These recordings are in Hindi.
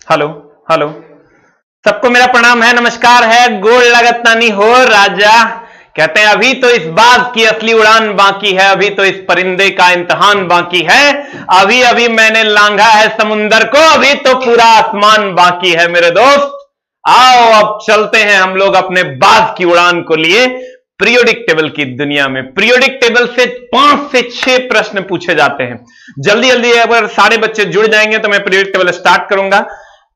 हेलो हेलो, सबको मेरा प्रणाम है, नमस्कार है, गोल लागत नानी हो राजा। कहते हैं अभी तो इस बाज की असली उड़ान बाकी है, अभी तो इस परिंदे का इम्तिहान बाकी है, अभी अभी मैंने लांघा है समुंदर को, अभी तो पूरा आसमान बाकी है। मेरे दोस्त आओ अब चलते हैं हम लोग अपने बाज की उड़ान को लिए पीरियोडिक टेबल की दुनिया में। पीरियोडिक टेबल से 5 से 6 प्रश्न पूछे जाते हैं। जल्दी जल्दी अगर सारे बच्चे जुड़ जाएंगे तो मैं पीरियोडिक टेबल स्टार्ट करूंगा।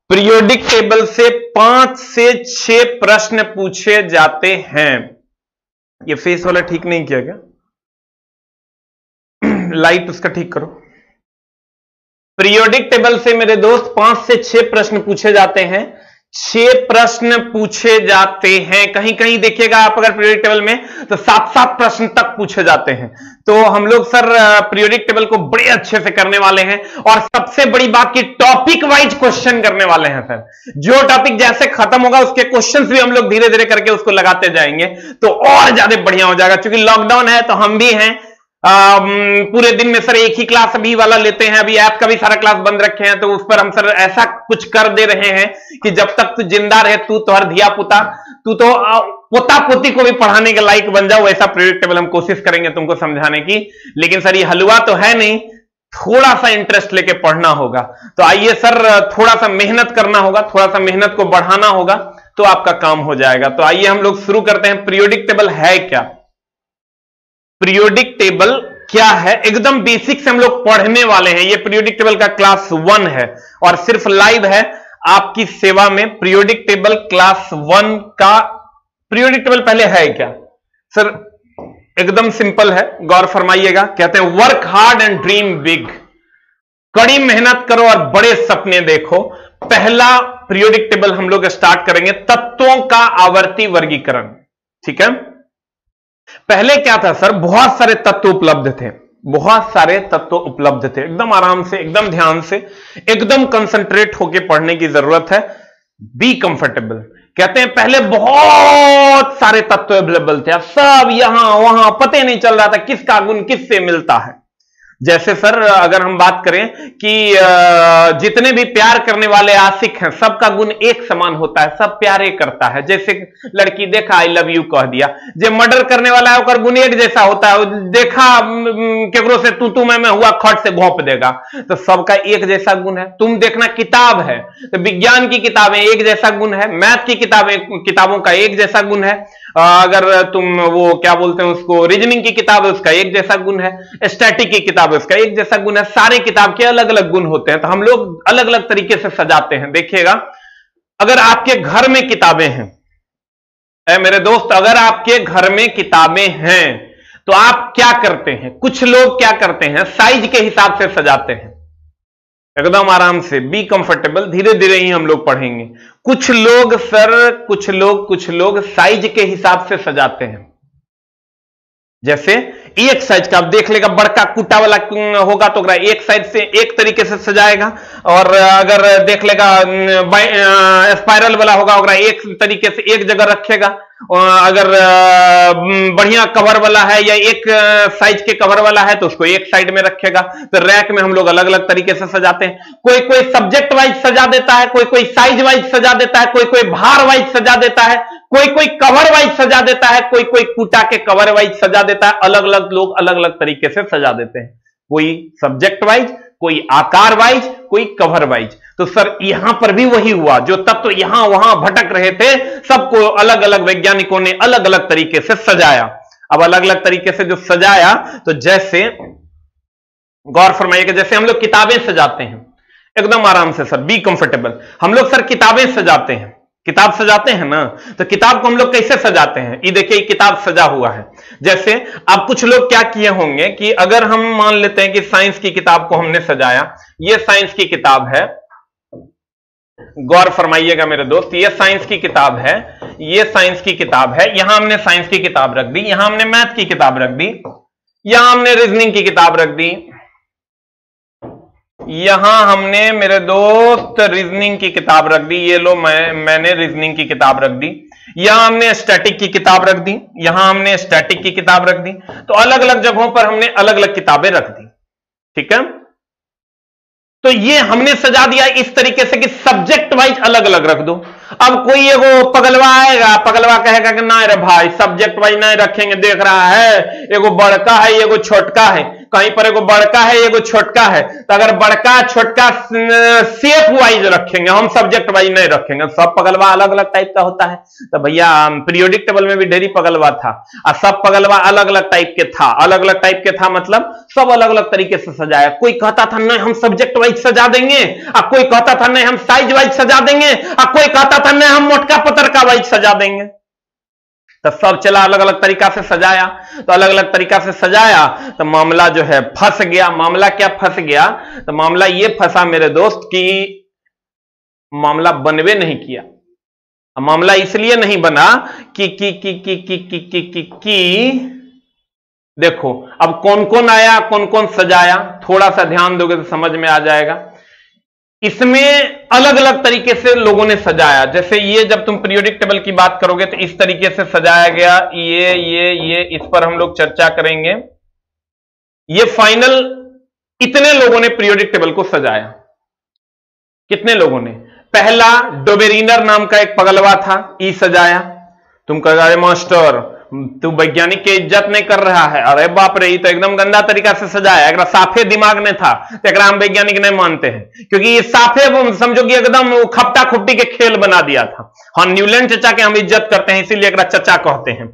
पीरियोडिक टेबल से 5 से 6 प्रश्न पूछे जाते हैं। ये फेस वाला ठीक नहीं किया क्या? लाइट उसका ठीक करो। पीरियोडिक टेबल से मेरे दोस्त 5 से 6 प्रश्न पूछे जाते हैं। 6 प्रश्न पूछे जाते हैं। कहीं कहीं देखिएगा आप अगर पीरियोडिक टेबल में तो 7-7 प्रश्न तक पूछे जाते हैं। तो हम लोग सर पीरियोडिक टेबल को बड़े अच्छे से करने वाले हैं और सबसे बड़ी बात की टॉपिक वाइज क्वेश्चन करने वाले हैं सर। जो टॉपिक जैसे खत्म होगा उसके क्वेश्चंस भी हम लोग धीरे धीरे करके उसको लगाते जाएंगे तो और ज्यादा बढ़िया हो जाएगा। क्योंकि लॉकडाउन है तो हम भी हैं पूरे दिन में सर एक ही क्लास अभी वाला लेते हैं। अभी ऐप का भी सारा क्लास बंद रखे हैं तो उस पर हम सर ऐसा कुछ कर दे रहे हैं कि जब तक तू जिंदा रहे तू तो हर धिया पुता तू तो पोता पोती को भी पढ़ाने के लायक बन जाओ, वैसा पीरियोडिक टेबल हम कोशिश करेंगे तुमको समझाने की। लेकिन सर ये हलवा तो है नहीं, थोड़ा सा इंटरेस्ट लेके पढ़ना होगा। तो आइए सर थोड़ा सा मेहनत करना होगा, थोड़ा सा मेहनत को बढ़ाना होगा तो आपका काम हो जाएगा। तो आइए हम लोग शुरू करते हैं। पीरियोडिक टेबल है क्या? पीरियोडिक टेबल क्या है एकदम बेसिक से हम लोग पढ़ने वाले हैं। ये पीरियोडिक टेबल का क्लास 1 है और सिर्फ लाइव है आपकी सेवा में। पीरियोडिक टेबल क्लास 1 का पीरियोडिक टेबल पहले है क्या सर? एकदम सिंपल है, गौर फरमाइएगा। कहते हैं work hard and dream big, कड़ी मेहनत करो और बड़े सपने देखो। पहला पीरियोडिक टेबल हम लोग स्टार्ट करेंगे तत्वों का आवर्ती वर्गीकरण। ठीक है, पहले क्या था सर? बहुत सारे तत्व उपलब्ध थे, बहुत सारे तत्व उपलब्ध थे। एकदम आराम से, एकदम ध्यान से, एकदम कंसंट्रेट होकर पढ़ने की जरूरत है। Be comfortable. कहते हैं पहले बहुत सारे तत्व अवेलेबल थे, अब सब यहां वहां पता नहीं चल रहा था किसका गुण किससे मिलता है। जैसे सर अगर हम बात करें कि जितने भी प्यार करने वाले आशिक हैं सबका गुण एक समान होता है, सब प्यारे करता है। जैसे लड़की देखा आई लव यू कह दिया, जो मर्डर करने वाला है उसका गुण एक जैसा होता है, देखा केकरो से तू मैं हुआ खट से घोंप देगा। तो सबका एक जैसा गुण है। तुम देखना किताब है तो विज्ञान की किताबें एक जैसा गुण है, मैथ की किताबों का एक जैसा गुण है, अगर तुम वो क्या बोलते हैं उसको रीजनिंग की किताब है उसका एक जैसा गुण है, स्टैटिक की किताब है उसका एक जैसा गुण है। सारे किताब के अलग अलग गुण होते हैं तो हम लोग अलग अलग तरीके से सजाते हैं। देखिएगा अगर आपके घर में किताबें हैं मेरे दोस्त, अगर आपके घर में किताबें हैं तो आप क्या करते हैं? कुछ लोग क्या करते हैं साइज के हिसाब से सजाते हैं। एकदम आराम से, बी कंफर्टेबल, धीरे धीरे ही हम लोग पढ़ेंगे। कुछ लोग सर कुछ लोग साइज के हिसाब से सजाते हैं। जैसे एक साइज का आप देख लेगा, बड़का कुटा वाला होगा तो एक साइड से एक तरीके से सजाएगा, और अगर देख लेगा स्पाइरल वाला होगा एक तरीके से एक जगह रखेगा। अगर बढ़िया कवर वाला है या एक साइज के कवर वाला है तो उसको एक साइड में रखेगा। तो रैक में हम लोग अलग अलग तरीके से सजाते हैं। कोई कोई सब्जेक्ट वाइज सजा देता है, कोई कोई साइज वाइज सजा देता है, कोई कोई भार वाइज सजा देता है, कोई कोई कवर वाइज सजा देता है, कोई कोई कुटा के कवर वाइज सजा देता है। अलग अलग लोग अलग अलग तरीके से सजा देते हैं, कोई सब्जेक्ट वाइज, कोई आकार वाइज, कोई कवर वाइज। तो सर यहां पर भी वही हुआ, जो तत्व यहां वहां भटक रहे थे सबको अलग अलग वैज्ञानिकों ने अलग अलग तरीके से सजाया। अब अलग अलग तरीके से जो सजाया तो जैसे गौर फरमाइएगा, जैसे हम लोग किताबें सजाते हैं एकदम आराम से सर, बी कंफर्टेबल। हम लोग सर किताबें सजाते हैं, किताब सजाते हैं ना, तो किताब को हम लोग कैसे सजाते हैं? ये देखिए किताब सजा हुआ है। जैसे अब कुछ लोग क्या किए होंगे कि अगर हम मान लेते हैं कि साइंस की किताब को हमने सजाया, ये साइंस की किताब है, गौर फरमाइएगा मेरे दोस्त, ये साइंस की किताब है, ये साइंस की किताब है। यहां हमने साइंस की किताब रख दी, यहां हमने मैथ की किताब रख दी, यहां हमने रीजनिंग की किताब रख दी, यहां हमने मेरे दोस्त रीजनिंग की किताब रख दी। ये लो मैंने रीजनिंग की किताब रख दी। यहां हमने स्टैटिक की किताब रख दी, यहां हमने स्टैटिक की किताब रख दी। तो अलग अलग जगहों पर हमने अलग अलग किताबें रख दी। ठीक है, तो ये हमने सजा दिया इस तरीके से कि सब्जेक्ट वाइज अलग अलग रख दो। अब कोई एगो पगलवा आएगा, पगलवा कहेगा कि ना रे भाई सब्जेक्ट वाइज नहीं रखेंगे, देख रहा है एगो बड़का है एगो छोटका है, कहीं पर एगो बड़का है एगो छोटका है, तो अगर बड़का छोटका सेफ वाइज रखेंगे, हम सब्जेक्ट वाइज नहीं रखेंगे। सब पगलवा अलग अलग टाइप का होता है। तो भैया पीरियोडिक टेबल में भी ढेरी पगलवा था और सब पगलवा अलग अलग टाइप के था। अलग अलग टाइप के था मतलब सब अलग अलग तरीके से सजाया। कोई कहता था नहीं हम सब्जेक्ट वाइज सजा देंगे, और कोई कहता था नहीं हम साइज वाइज सजा देंगे, और कोई कहता था नहीं हम मोटका पतरका वाइज सजा देंगे। तो सब चला अलग अलग तरीका से सजाया। तो अलग अलग तरीका से सजाया तो मामला जो है फंस गया। मामला क्या फंस गया? तो मामला ये फंसा मेरे दोस्त कि मामला बनवे नहीं किया। मामला इसलिए नहीं बना कि देखो अब कौन कौन आया कौन कौन सजाया, थोड़ा सा ध्यान दोगे तो समझ में आ जाएगा। इसमें अलग अलग तरीके से लोगों ने सजाया। जैसे ये जब तुम पीरियोडिक टेबल की बात करोगे तो इस तरीके से सजाया गया, ये इस पर हम लोग चर्चा करेंगे। ये फाइनल इतने लोगों ने पीरियोडिक टेबल को सजाया। कितने लोगों ने? पहला डोबेरिनर नाम का एक पगलवा था, ई सजाया। तुम कह रहे मास्टर तू वैज्ञानिक की इज्जत नहीं कर रहा है। अरे बाप रे, तो एकदम गंदा तरीका से सजाया। एक साफे दिमाग में था तो एक हम वैज्ञानिक नहीं मानते हैं, क्योंकि ये साफे समझो कि एकदम खपटा खुपटी के खेल बना दिया था। हाँ, न्यूलैंड चचा के हम इज्जत करते हैं इसीलिए एक चचा कहते हैं।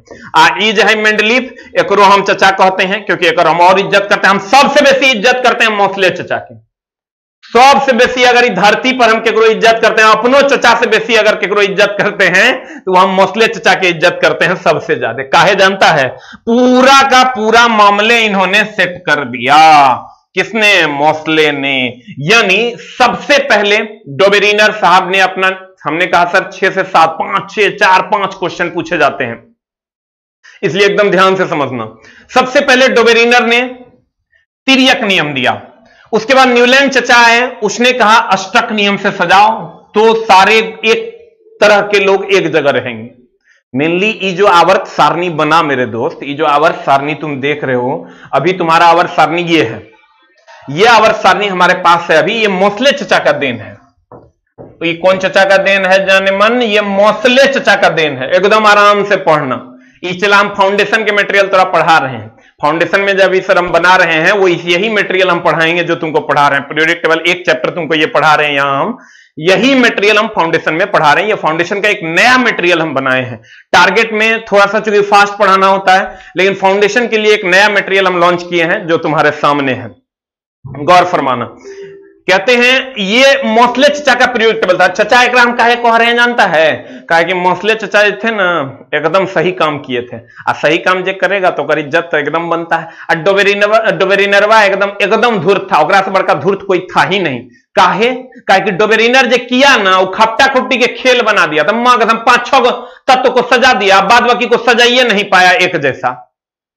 ई जो है मेंडलीफ, एकरो हम चचा कहते हैं क्योंकि एक हम और इज्जत करते हैं। हम सबसे बेसी इज्जत करते हैं मोसले चचा की। सबसे बेसी अगर इस धरती पर हम केकरो इज्जत करते हैं, अपनों चचा से बेसी अगर केकरो इज्जत करते हैं तो हम मोसले चचा की इज्जत करते हैं सबसे ज्यादा। काहे जानता है? पूरा का पूरा मामले इन्होंने सेट कर दिया। किसने? मोसले ने। यानी सबसे पहले डोबेरिनर साहब ने अपना, हमने कहा सर 6 से 7 5 6 4 5 क्वेश्चन पूछे जाते हैं, इसलिए एकदम ध्यान से समझना। सबसे पहले डोबेरिनर ने तिर्यक नियम दिया। उसके बाद न्यूलैंड चचा आए, उसने कहा अष्टक नियम से सजाओ तो सारे एक तरह के लोग एक जगह रहेंगे। मेनली ये जो आवर्त सारणी बना मेरे दोस्त, ये जो आवर्त सारणी तुम देख रहे हो, अभी तुम्हारा आवर्त सारणी ये है। ये आवर्त सारणी हमारे पास है अभी, ये मोसले चचा का देन है। तो ये कौन चचा का देन है जाने मन? ये मोसले चचा का देन है। एकदम आराम से पढ़ना। इस चला हम फाउंडेशन के मटेरियल थोड़ा पढ़ा रहे हैं। फाउंडेशन में जब इस हम बना रहे हैं वो यही मटेरियल हम पढ़ाएंगे जो तुमको पढ़ा रहे हैं। पीरियोडिक टेबल एक चैप्टर तुमको ये पढ़ा रहे हैं, यहां हम यही मटेरियल हम फाउंडेशन में पढ़ा रहे हैं। ये फाउंडेशन का एक नया मटेरियल हम बनाए हैं। टारगेट में थोड़ा सा चूंकि फास्ट पढ़ाना होता है, लेकिन फाउंडेशन के लिए एक नया मटेरियल हम लॉन्च किए हैं जो तुम्हारे सामने है, गौर फरमाना। कहते हैं ये मोसले चचा का पीरियोडिक टेबल था। चचा एक हम काहे कह रहे हैं जानता है? कहा कि मोसले चचा जो थे ना एकदम सही काम किए थे, और सही काम जो करेगा तो कर इज्जत तो एकदम बनता है। और डोबेरिनरवा एकदम धूर्त था, ओकरा से बड़का धूर्त कोई था ही नहीं। काहे? कि डोबेरिनर जो किया ना वो खपटा खुपटी के खेल बना दिया था। मां कसम 5-6 तत्व को सजा दिया, बाद बाकी को सजाइए नहीं पाया एक जैसा।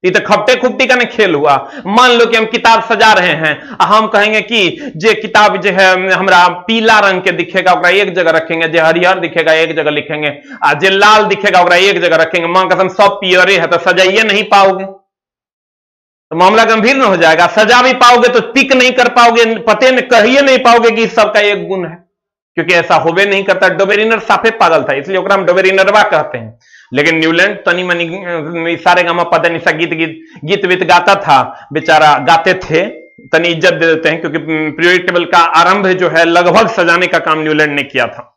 ये तो खपटे खुपटी का नहीं खेल हुआ। मान लो कि हम किताब सजा रहे हैं, हम कहेंगे कि जे किताब जो है हमारा पीला रंग के दिखेगा ओकरा एक जगह रखेंगे, जे हरियर दिखेगा एक जगह लिखेंगे, और जे लाल दिखेगा ओकरा एक जगह रखेंगे। मां कसम सब पियरे है तो सजाइए नहीं पाओगे, तो मामला गंभीर न हो जाएगा। सजा भी पाओगे तो पिक नहीं कर पाओगे, पते में कहिए नहीं पाओगे कि सबका एक गुण है, क्योंकि ऐसा होबे नहीं करता। डोबेरिनर साफे पागल था, इसलिए ओकरा हम डोबेरिनरवा कहते हैं। लेकिन न्यूलैंड तनी मनी सारे गामा पता निशा गीत वित गाता था बेचारा, गाते थे, तनी इज्जत दे देते हैं, क्योंकि पीरियोडिक टेबल का आरंभ जो है लगभग सजाने का काम न्यूलैंड ने किया था।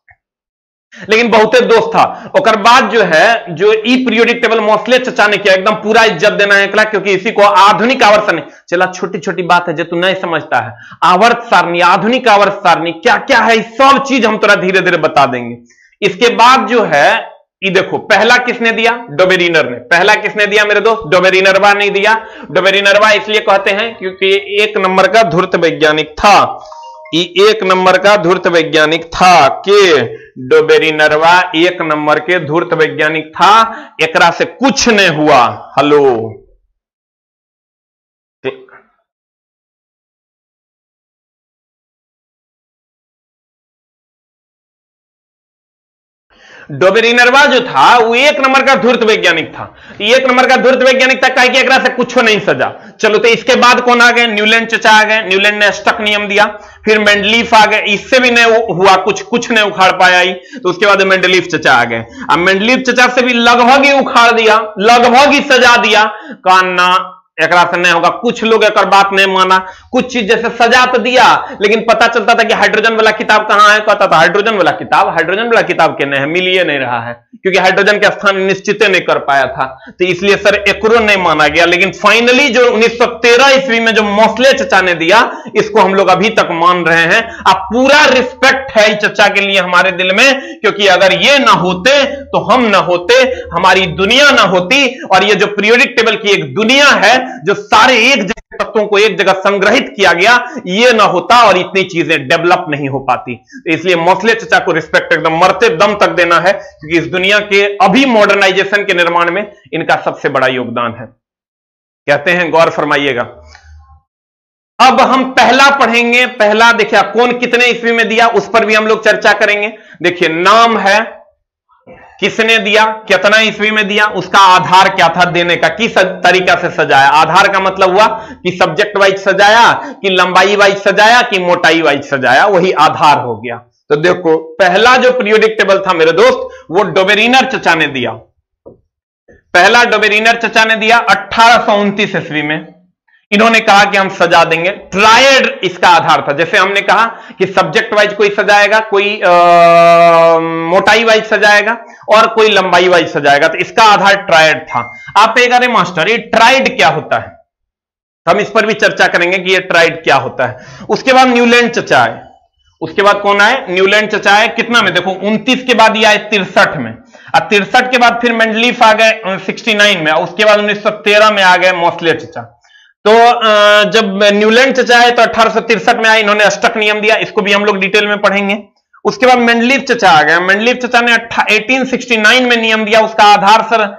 लेकिन बहुते दोस्त था। ओकर बाद जो है जो ई पीरियोडिक टेबल मोसले चचा ने किया, एकदम पूरा इज्जत देना है एकला, क्योंकि इसी को आधुनिक आवर्त सारणी। चला छोटी छोटी बात है जो तू नहीं समझता है, आवर्त सारणी, आधुनिक आवर्त सारणी क्या क्या है, सब चीज हम थोड़ा धीरे धीरे बता देंगे। इसके बाद जो है ये देखो, पहला किसने दिया? डोबेरिनर ने। पहला किसने दिया मेरे दोस्त? डोबेरिनरवा नहीं दिया। डोबेरिनरवा इसलिए कहते हैं क्योंकि 1 नंबर का धूर्त वैज्ञानिक था। ये 1 नंबर का धूर्त वैज्ञानिक था कि डोबेरिनरवा 1 नंबर के धूर्त वैज्ञानिक था। एकरा से कुछ नहीं हुआ। हेलो, डोबेरिनरवा जो था वो एक नंबर का धूर्त वैज्ञानिक था। एक नंबर का धूर्त वैज्ञानिक था, कहा कि एकरा से कुछ नहीं सजा। चलो तो इसके बाद कौन आ गए? न्यूलैंड चचा आ गए। न्यूलैंड ने स्टक नियम दिया। फिर मेंडलीफ आ गए, इससे भी नहीं हुआ, कुछ नहीं उखाड़ पाया ही, तो उसके बाद मेंडलीफ चचा आ गए। अब मेंडलीफ चचा से भी लगभग ही उखाड़ दिया, लगभग ही सजा दिया। कहा ना एकरा से नहीं होगा। कुछ लोग एक बात नहीं माना, कुछ चीज जैसे सजा तो दिया, लेकिन पता चलता था कि हाइड्रोजन वाला किताब कहां है। कहता था हाइड्रोजन वाला किताब के नहीं है, मिल ही नहीं रहा है, क्योंकि हाइड्रोजन के स्थान निश्चित नहीं कर पाया था, तो इसलिए सर एकरो नहीं माना गया। लेकिन फाइनली जो 1913 ईस्वी में जो मोस्ले चचा ने दिया, इसको हम लोग अभी तक मान रहे हैं। अब पूरा रिस्पेक्ट है चचा के लिए हमारे दिल में, क्योंकि अगर ये ना होते तो हम ना होते, हमारी दुनिया ना होती। और ये जो पीरियोडिक टेबल की एक दुनिया है, जो सारे एक जगह तत्वों को एक जगह संग्रहित किया गया, ये ना होता और इतनी चीजें डेवलप नहीं हो पाती। इसलिए मोस्ले चचा को रिस्पेक्ट एकदम मरते दम तक देना है, क्योंकि इस दुनिया के अभी मॉडर्नाइजेशन के निर्माण में इनका सबसे बड़ा योगदान है। कहते हैं, गौर फरमाइएगा। अब हम पहला पढ़ेंगे। पहला देखिए कौन कितने ईस्वी में दिया, उस पर भी हम लोग चर्चा करेंगे। देखिए नाम है, किसने दिया, कितना ईस्वी में दिया, उसका आधार क्या था देने का, किस तरीका से सजाया। आधार का मतलब हुआ कि सब्जेक्ट वाइज सजाया, कि लंबाई वाइज सजाया, कि मोटाई वाइज सजाया, वही आधार हो गया। तो देखो पहला जो पीरियोडिक टेबल था मेरे दोस्त, वो डोबेरिनर चचा ने दिया। पहला डोबेरिनर चचा ने दिया 1829 ईस्वी में। इन्होंने कहा कि हम सजा देंगे। ट्रायड इसका आधार था। जैसे हमने कहा कि सब्जेक्ट वाइज कोई सजाएगा, कोई मोटाई वाइज सजाएगा और कोई लंबाई वाइज सजाएगा, तो इसका आधार ट्रायड था। आप कहेगा अरे मास्टर ये ट्रायड क्या होता है, हम इस पर भी चर्चा करेंगे कि ये ट्रायड क्या होता है। उसके बाद न्यूलैंड चचा आए। उसके बाद कौन आए? न्यूलैंड चचा आए। कितना में? देखो 29 के बाद ये आए 63 में। अब 63 के बाद फिर मेंडलीफ आ गए 69 में। उसके बाद 1913 में आ गए मोस्ले चचा। तो जब न्यूलैंड चचा आए तो 1863 में आए, इन्होंने अष्टक नियम दिया, इसको भी हम लोग डिटेल में पढ़ेंगे। उसके बाद मेंडलीफ चचा आ गए। मेंडलीफ चचा ने 1869 में नियम दिया। उसका आधार सर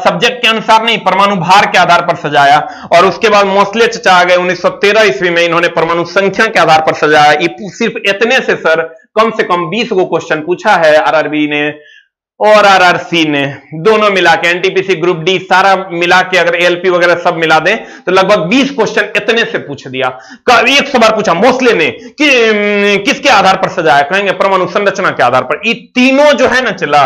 सब्जेक्ट के अनुसार नहीं, परमाणु भार के आधार पर सजाया। और उसके बाद मोस्ले चचा आ गए 1913 ईस्वी में, इन्होंने परमाणु संख्या के आधार पर सजाया। सिर्फ इतने से सर कम से कम 20 को क्वेश्चन पूछा है आरआरबी ने और आरआरसी ने, दोनों मिला के, एनटीपीसी ग्रुप डी सारा मिला के, अगर एएलपी वगैरह सब मिला दें तो लगभग 20 क्वेश्चन इतने से पूछ दिया। एक सवाल पूछा मोस्ले ने कि किसके आधार पर सजाया, कहेंगे परमाणु संरचना के आधार पर। ये तीनों जो है ना चला,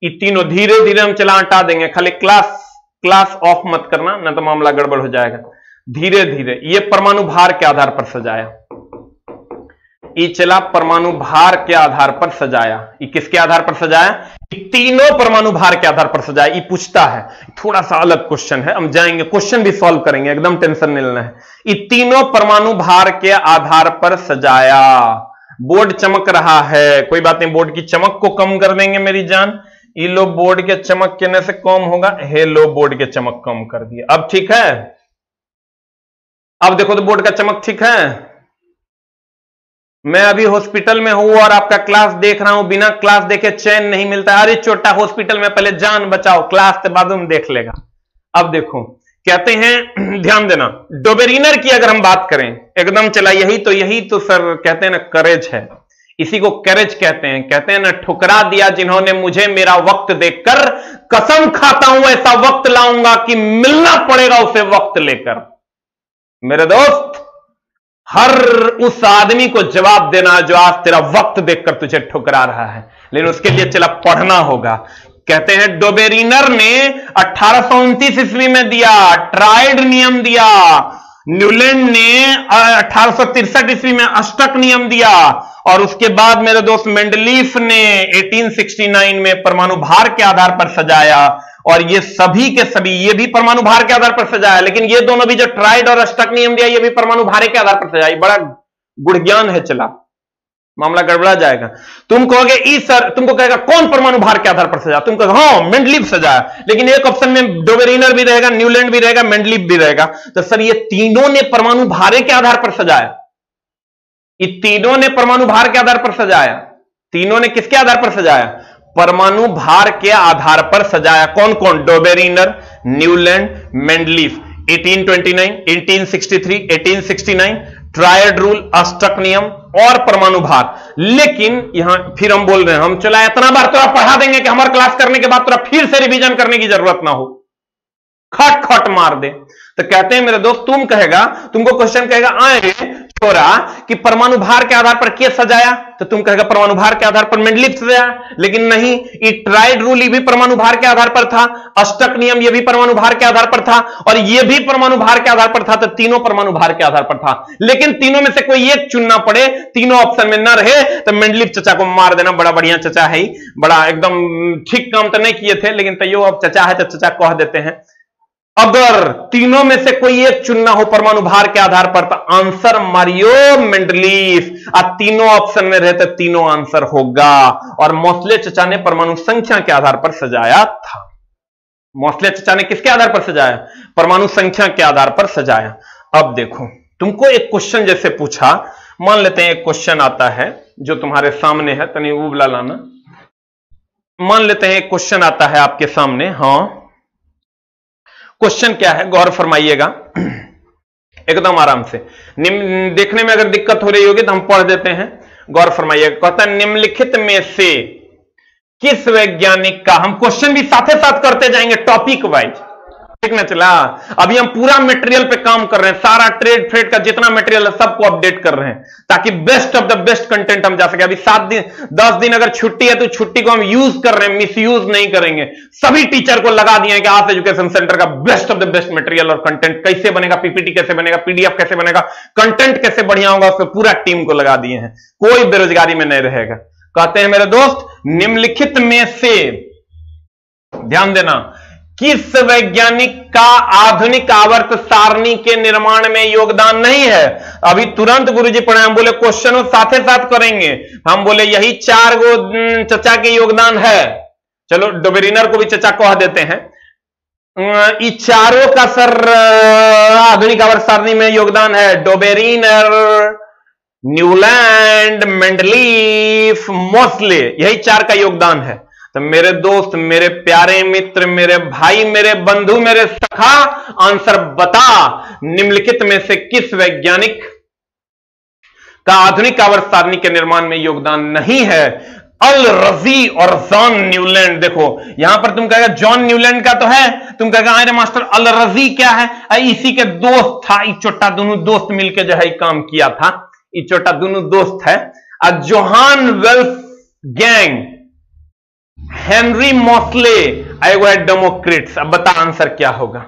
ये तीनों धीरे धीरे हम चला हटा देंगे, खाली क्लास ऑफ मत करना, ना तो मामला गड़बड़ हो जाएगा। धीरे धीरे ये परमाणु भार के आधार पर सजाया, ये चला परमाणु भार के आधार पर सजाया। ये किसके आधार पर सजाया? तीनों परमाणु भार के आधार पर सजाया। ये पूछता है, थोड़ा सा अलग क्वेश्चन है, हम जाएंगे क्वेश्चन भी सॉल्व करेंगे, एकदम टेंशन नहीं लेना है। ये तीनों परमाणु भार के आधार पर सजाया। बोर्ड चमक रहा है, कोई बात नहीं, बोर्ड की चमक को कम कर देंगे मेरी जान। ये लो बोर्ड के चमक कहने से कम होगा, हे लो बोर्ड के चमक कम कर दिए। अब ठीक है? अब देखो तो बोर्ड का चमक ठीक है। मैं अभी हॉस्पिटल में हूं और आपका क्लास देख रहा हूं, बिना क्लास देखे चैन नहीं मिलता। अरे छोटा हॉस्पिटल में पहले जान बचाओ, क्लास के बाद में देख लेगा। अब देखो कहते हैं, ध्यान देना, डोबेरिनर की अगर हम बात करें, एकदम चला यही तो सर कहते हैं ना करेज है, इसी को करेज कहते हैं ना, ठुकरा दिया जिन्होंने मुझे मेरा वक्त देखकर, कसम खाता हूं ऐसा वक्त लाऊंगा कि मिलना पड़ेगा उसे वक्त लेकर। मेरे दोस्त, हर उस आदमी को जवाब देना जो आज तेरा वक्त देखकर तुझे ठुकरा रहा है, लेकिन उसके लिए चला पढ़ना होगा। कहते हैं डोबेरिनर ने 1829 ईस्वी में दिया, ट्रायड नियम दिया। न्यूलैंड ने 1863 ईस्वी में अष्टक नियम दिया। और उसके बाद मेरे दोस्त मेंडलीफ ने 1869 में परमाणु भार के आधार पर सजाया। और ये सभी के सभी, ये भी परमाणु भार के आधार पर सजाया, लेकिन ये दोनों भी जो ट्रायड और अष्टक नियम दिया, ये भी परमाणु भार के आधार पर सजाया। बड़ा गुड़ ज्ञान है, चला मामला गड़बड़ा जाएगा। तुम कहोगे ई सर, तुमको कहेगा कौन परमाणु भार के आधार पर सजाया, तुम कहोगे हाँ मेंडलीफ सजाया, लेकिन एक ऑप्शन में डोबेरिनर भी रहेगा, न्यूलैंड भी रहेगा, मेंडलीफ भी रहेगा। तो सर ये तीनों ने परमाणु भार के आधार पर सजाया। ये तीनों ने परमाणु भार के आधार पर सजाया। तीनों ने किसके आधार पर सजाया? परमाणु भार के आधार पर सजाया। कौन कौन? Dobereiner, Newlands, Mendeleev. 1829, 1863, 1869 triad rule, अष्टक नियम और परमाणु भार। लेकिन यहां फिर हम बोल रहे हैं, हम चला इतना बार तोरा पढ़ा देंगे कि हमारे क्लास करने के बाद तोरा फिर से रिवीजन करने की जरूरत ना हो, खट खट मार दे। तो कहते हैं मेरे दोस्त, तुम कहेगा, तुमको क्वेश्चन कहेगा आए छोरा कि परमाणु भार के आधार पर केस सजाया, तो तुम कहेगा परमाणु भार के आधार पर मेंडलीव सजाया। लेकिन नहीं, ये ट्राइड रूल ये भी परमाणु भार के आधार पर था, अष्टक नियम ये भी परमाणु भार के आधार पर था, और ये भी परमाणु भार के आधार पर था। तो तीनों परमाणु भार के आधार पर था। लेकिन तीनों में से कोई एक चुनना पड़े, तीनों ऑप्शन में ना रहे, तो मेंडलीव चचा को मार देना। बड़ा बढ़िया चचा है, बड़ा एकदम ठीक काम तो नहीं किए थे, लेकिन तैयो अब चचा है तो चचा कह देते हैं। अगर तीनों में से कोई एक चुनना हो परमाणु भार के आधार पर, तो आंसर मारियो मेंडलीव। तीनों ऑप्शन में रहे तो तीनों आंसर होगा। और मोस्ले चचा ने परमाणु संख्या के आधार पर सजाया था। मोस्ले चचा ने किसके आधार पर सजाया? परमाणु संख्या के आधार पर सजाया। अब देखो, तुमको एक क्वेश्चन जैसे पूछा, मान लेते हैं एक क्वेश्चन आता है जो तुम्हारे सामने है, तनी वो बुला लाना। मान लेते हैं एक क्वेश्चन आता है आपके सामने। हाँ, क्वेश्चन क्या है, गौर फरमाइएगा एकदम आराम से। देखने में अगर दिक्कत हो रही होगी तो हम पढ़ देते हैं, गौर फरमाइएगा। कहता है निम्नलिखित में से किस वैज्ञानिक का, हम क्वेश्चन भी साथे साथ करते जाएंगे टॉपिक वाइज, ठीक ना चला। अभी हम पूरा मटेरियल पे काम कर रहे हैं, सारा ट्रेड फ्रेड का जितना मटेरियल है सबको अपडेट कर रहे हैं, ताकि best of the best content हम जा सके। अभी 7 दिन 10 दिन अगर छुट्टी है तो छुट्टी को हम यूज कर रहे हैं, मिस यूज नहीं करेंगे। सभी टीचर को लगा दिए कि आज एजुकेशन सेंटर का best of the best material और कंटेंट कैसे बनेगा, पीपीटी कैसे बनेगा, पीडीएफ कैसे बनेगा, कंटेंट कैसे बढ़िया होगा, उसमें पूरा टीम को लगा दिए हैं। कोई बेरोजगारी में नहीं रहेगा। कहते हैं मेरे दोस्त, निम्नलिखित में से, ध्यान देना, किस वैज्ञानिक का आधुनिक आवर्त सारणी के निर्माण में योगदान नहीं है? अभी तुरंत गुरुजी पढ़े, हम बोले क्वेश्चन साथे साथ करेंगे, हम बोले यही 4 गो चचा के योगदान है। चलो डोबेरिनर को भी चचा कह देते हैं। ये चारों का सर आधुनिक आवर्त सारणी में योगदान है। डोबेरिनर, न्यूलैंड, मेंडलीव, मोस्ले, यही 4 का योगदान है। तो मेरे दोस्त, मेरे प्यारे मित्र, मेरे भाई, मेरे बंधु, मेरे सखा, आंसर बता, निम्नलिखित में से किस वैज्ञानिक का आधुनिक आवर्त सारणी के निर्माण में योगदान नहीं है? अल रजी और जॉन न्यूलैंड। देखो यहां पर तुम कहेगा जॉन न्यूलैंड का तो है, तुम कहेगा अरे मास्टर अल रजी क्या है? इसी के दोस्त था, इचोटा दोनों दोस्त मिलकर जो है काम किया था, इचोटा दोनों दोस्त है। Johann Wolfgang, Henry Moseley, Democritus. अब बता आंसर क्या होगा,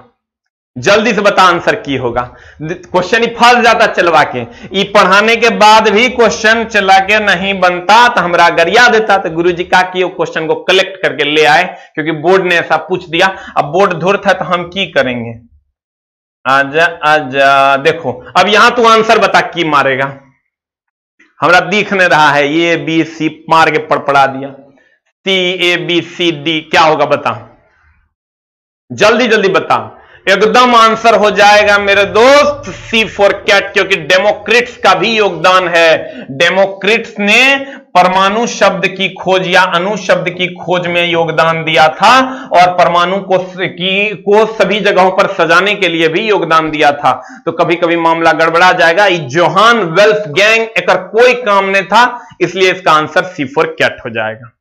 जल्दी से बता आंसर की होगा। क्वेश्चन ही फंस जाता चलवा के, ये पढ़ाने के बाद भी क्वेश्चन चला के नहीं बनता तो हमरा गरिया देता। तो गुरुजी का कि क्वेश्चन को कलेक्ट करके ले आए, क्योंकि बोर्ड ने ऐसा पूछ दिया। अब बोर्ड धुर था तो हम की करेंगे। आजा आजा, देखो अब यहां तू आंसर बता की मारेगा। हमरा दिख नहीं रहा है, ये बी सी मार के पड़पड़ा दिया। CABCD क्या होगा बता, जल्दी जल्दी बता। एकदम आंसर हो जाएगा मेरे दोस्त C फॉर कैट, क्योंकि डेमोक्रेट्स का भी योगदान है। डेमोक्रेट्स ने परमाणु शब्द की खोज या अणु शब्द की खोज में योगदान दिया था, और परमाणु को सभी जगहों पर सजाने के लिए भी योगदान दिया था। तो कभी कभी मामला गड़बड़ा जाएगा। जोहान वेल्स गैंग एक कोई काम नहीं था, इसलिए इसका आंसर C फॉर कैट हो जाएगा।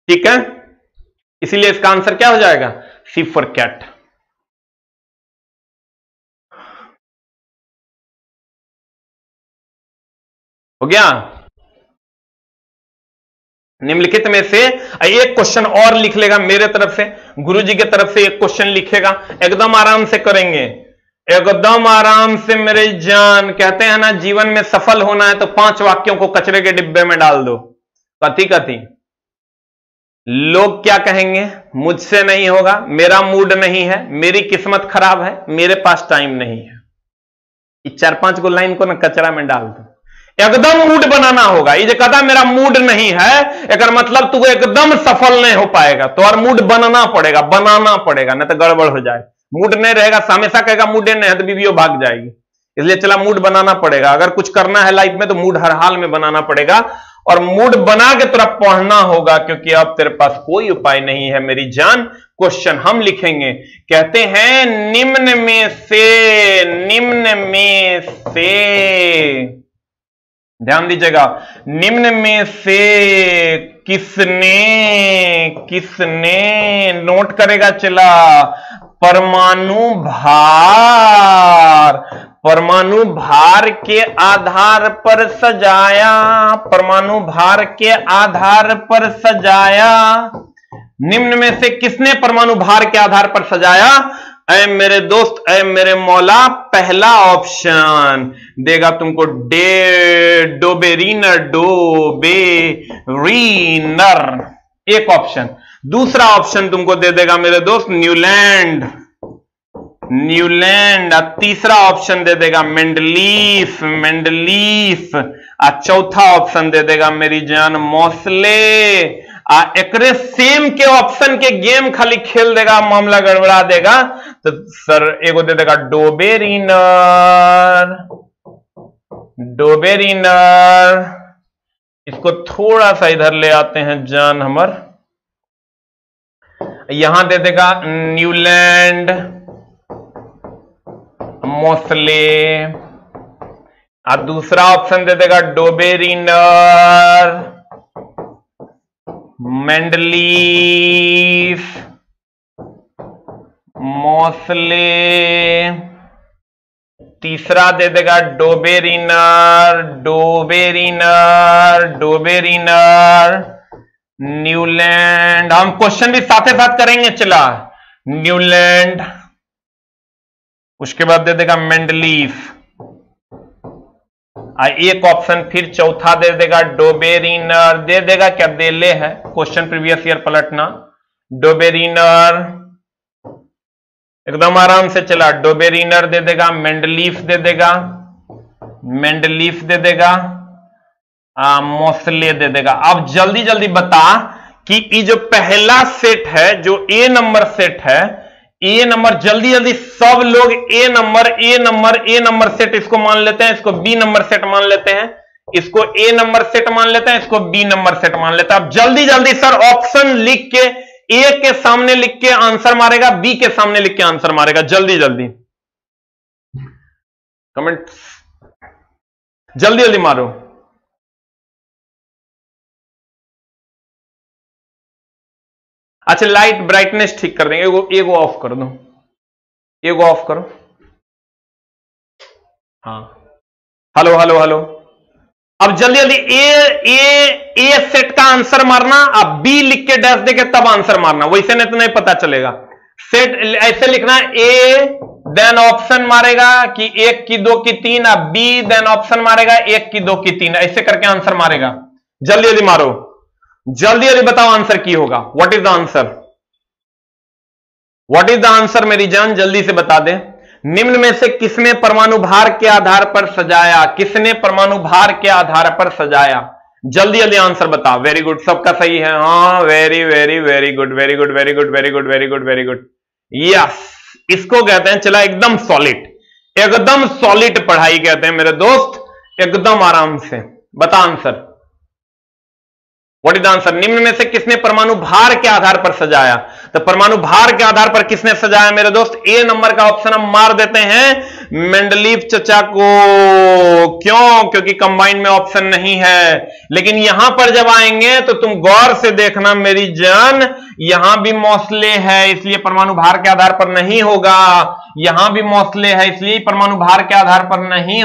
ठीक है, इसीलिए इसका आंसर क्या हो जाएगा? C for cat. हो गया। निम्नलिखित में से एक क्वेश्चन और लिख लेगा मेरे तरफ से, गुरुजी की तरफ से एक क्वेश्चन लिखेगा, एकदम आराम से करेंगे, एकदम आराम से मेरे जान। कहते हैं ना, जीवन में सफल होना है तो 5 वाक्यों को कचरे के डिब्बे में डाल दो। कथी कथी? लोग क्या कहेंगे, मुझसे नहीं होगा, मेरा मूड नहीं है, मेरी किस्मत खराब है, मेरे पास टाइम नहीं है। ये 4-5 को लाइन को ना कचरा में डाल दो। एकदम मूड बनाना होगा। ये जो कहता मेरा मूड नहीं है, एक मतलब तू एकदम सफल नहीं हो पाएगा, तो और मूड बनाना पड़ेगा, नहीं तो गड़बड़ हो जाए। मूड नहीं रहेगा, हमेशा कहेगा मूड नहीं है तो बीवियों भाग जाएगी। इसलिए चला मूड बनाना पड़ेगा। अगर कुछ करना है लाइफ में तो मूड हर हाल में बनाना पड़ेगा। और मूड बना के तुरा पढ़ना होगा, क्योंकि अब तेरे पास कोई उपाय नहीं है मेरी जान। क्वेश्चन हम लिखेंगे, कहते हैं निम्न में से, ध्यान दीजिएगा, निम्न में से किसने नोट करेगा चला, परमाणु भार के आधार पर सजाया, परमाणु भार के आधार पर सजाया। निम्न में से किसने परमाणु भार के आधार पर सजाया? ऐ मेरे दोस्त, ऐ मेरे मौला, पहला ऑप्शन देगा तुमको डोबेरीनर, एक ऑप्शन। दूसरा ऑप्शन तुमको दे देगा मेरे दोस्त न्यूलैंड, और तीसरा ऑप्शन दे देगा मेंडलीफ, और चौथा ऑप्शन दे देगा मेरी जान मौसले। एकरे सेम के ऑप्शन के गेम खाली खेल देगा, मामला गड़बड़ा देगा। तो सर एगो दे देगा डोबेरीनर, इसको थोड़ा सा इधर ले आते हैं जान हमर, यहां दे देगा न्यूलैंड, मौसले, और दूसरा ऑप्शन दे देगा डोबेरीनर, मेंडलीफ, मौसले, तीसरा दे देगा डोबेरीनर, न्यूलैंड। हम क्वेश्चन भी साथ साथ करेंगे चला, न्यूलैंड, उसके बाद दे देगा मेंडलीफ, एक ऑप्शन फिर चौथा दे देगा डोबेरीनर, दे देगा क्या दे ले है, क्वेश्चन प्रीवियस ईयर पलटना, डोबेरीनर एकदम आराम से चला, डोबेरीनर दे देगा, मेंडलीफ दे देगा, मौसले दे देगा। अब जल्दी जल्दी बता कि ये जो पहला सेट है, जो ए नंबर सेट है, ए नंबर, जल्दी जल्दी सब लोग ए नंबर सेट इसको मान लेते हैं, इसको बी नंबर सेट मान लेते हैं, इसको ए नंबर सेट मान लेते हैं, इसको बी नंबर सेट मान लेते हैं। अब जल्दी जल्दी सर ऑप्शन लिख के, ए के सामने लिख के आंसर मारेगा, बी के सामने लिख के आंसर मारेगा, जल्दी जल्दी कमेंट जल्दी जल्दी मारो। अच्छा लाइट ब्राइटनेस ठीक कर देंगे, एगो ऑफ कर दो, एगो ऑफ करो। हाँ हेलो हेलो हेलो। अब जल्दी जल्दी ए सेट का आंसर मारना, अब बी लिख के डैश देके तब आंसर मारना, वैसे नहीं तो नहीं पता चलेगा। सेट ऐसे लिखना, ए देन ऑप्शन मारेगा कि 1 की 2 की 3, अब बी देन ऑप्शन मारेगा 1 की 2 की 3, ऐसे करके आंसर मारेगा। जल्दी जल्दी मारो, जल्दी जल्दी बताओ आंसर की होगा। What is the answer, what is the answer मेरी जान, जल्दी से बता दे। निम्न में से किसने परमाणु भार के आधार पर सजाया, किसने परमाणु भार के आधार पर सजाया, जल्दी जल्दी आंसर बता। वेरी गुड, सबका सही है, हाँ very very very good, very good very good very good very good very good, yes, इसको कहते हैं चला एकदम सॉलिड, एकदम सॉलिड पढ़ाई कहते हैं मेरे दोस्त, एकदम आराम से बता answer. What is the answer, निम्न में से किसने परमाणु भार के आधार पर सजाया, तो परमाणु भार के आधार पर किसने सजाया मेरे दोस्त, ए नंबर का ऑप्शन हम मार देते हैं मेंडलीफ चचा को। क्यों, क्योंकि कंबाइन में ऑप्शन नहीं है। लेकिन यहां पर जब आएंगे तो तुम गौर से देखना मेरी जान, यहां भी मौसले है इसलिए परमाणु भार के आधार पर नहीं होगा, यहां भी मौसले है इसलिए परमाणु भार के आधार पर नहीं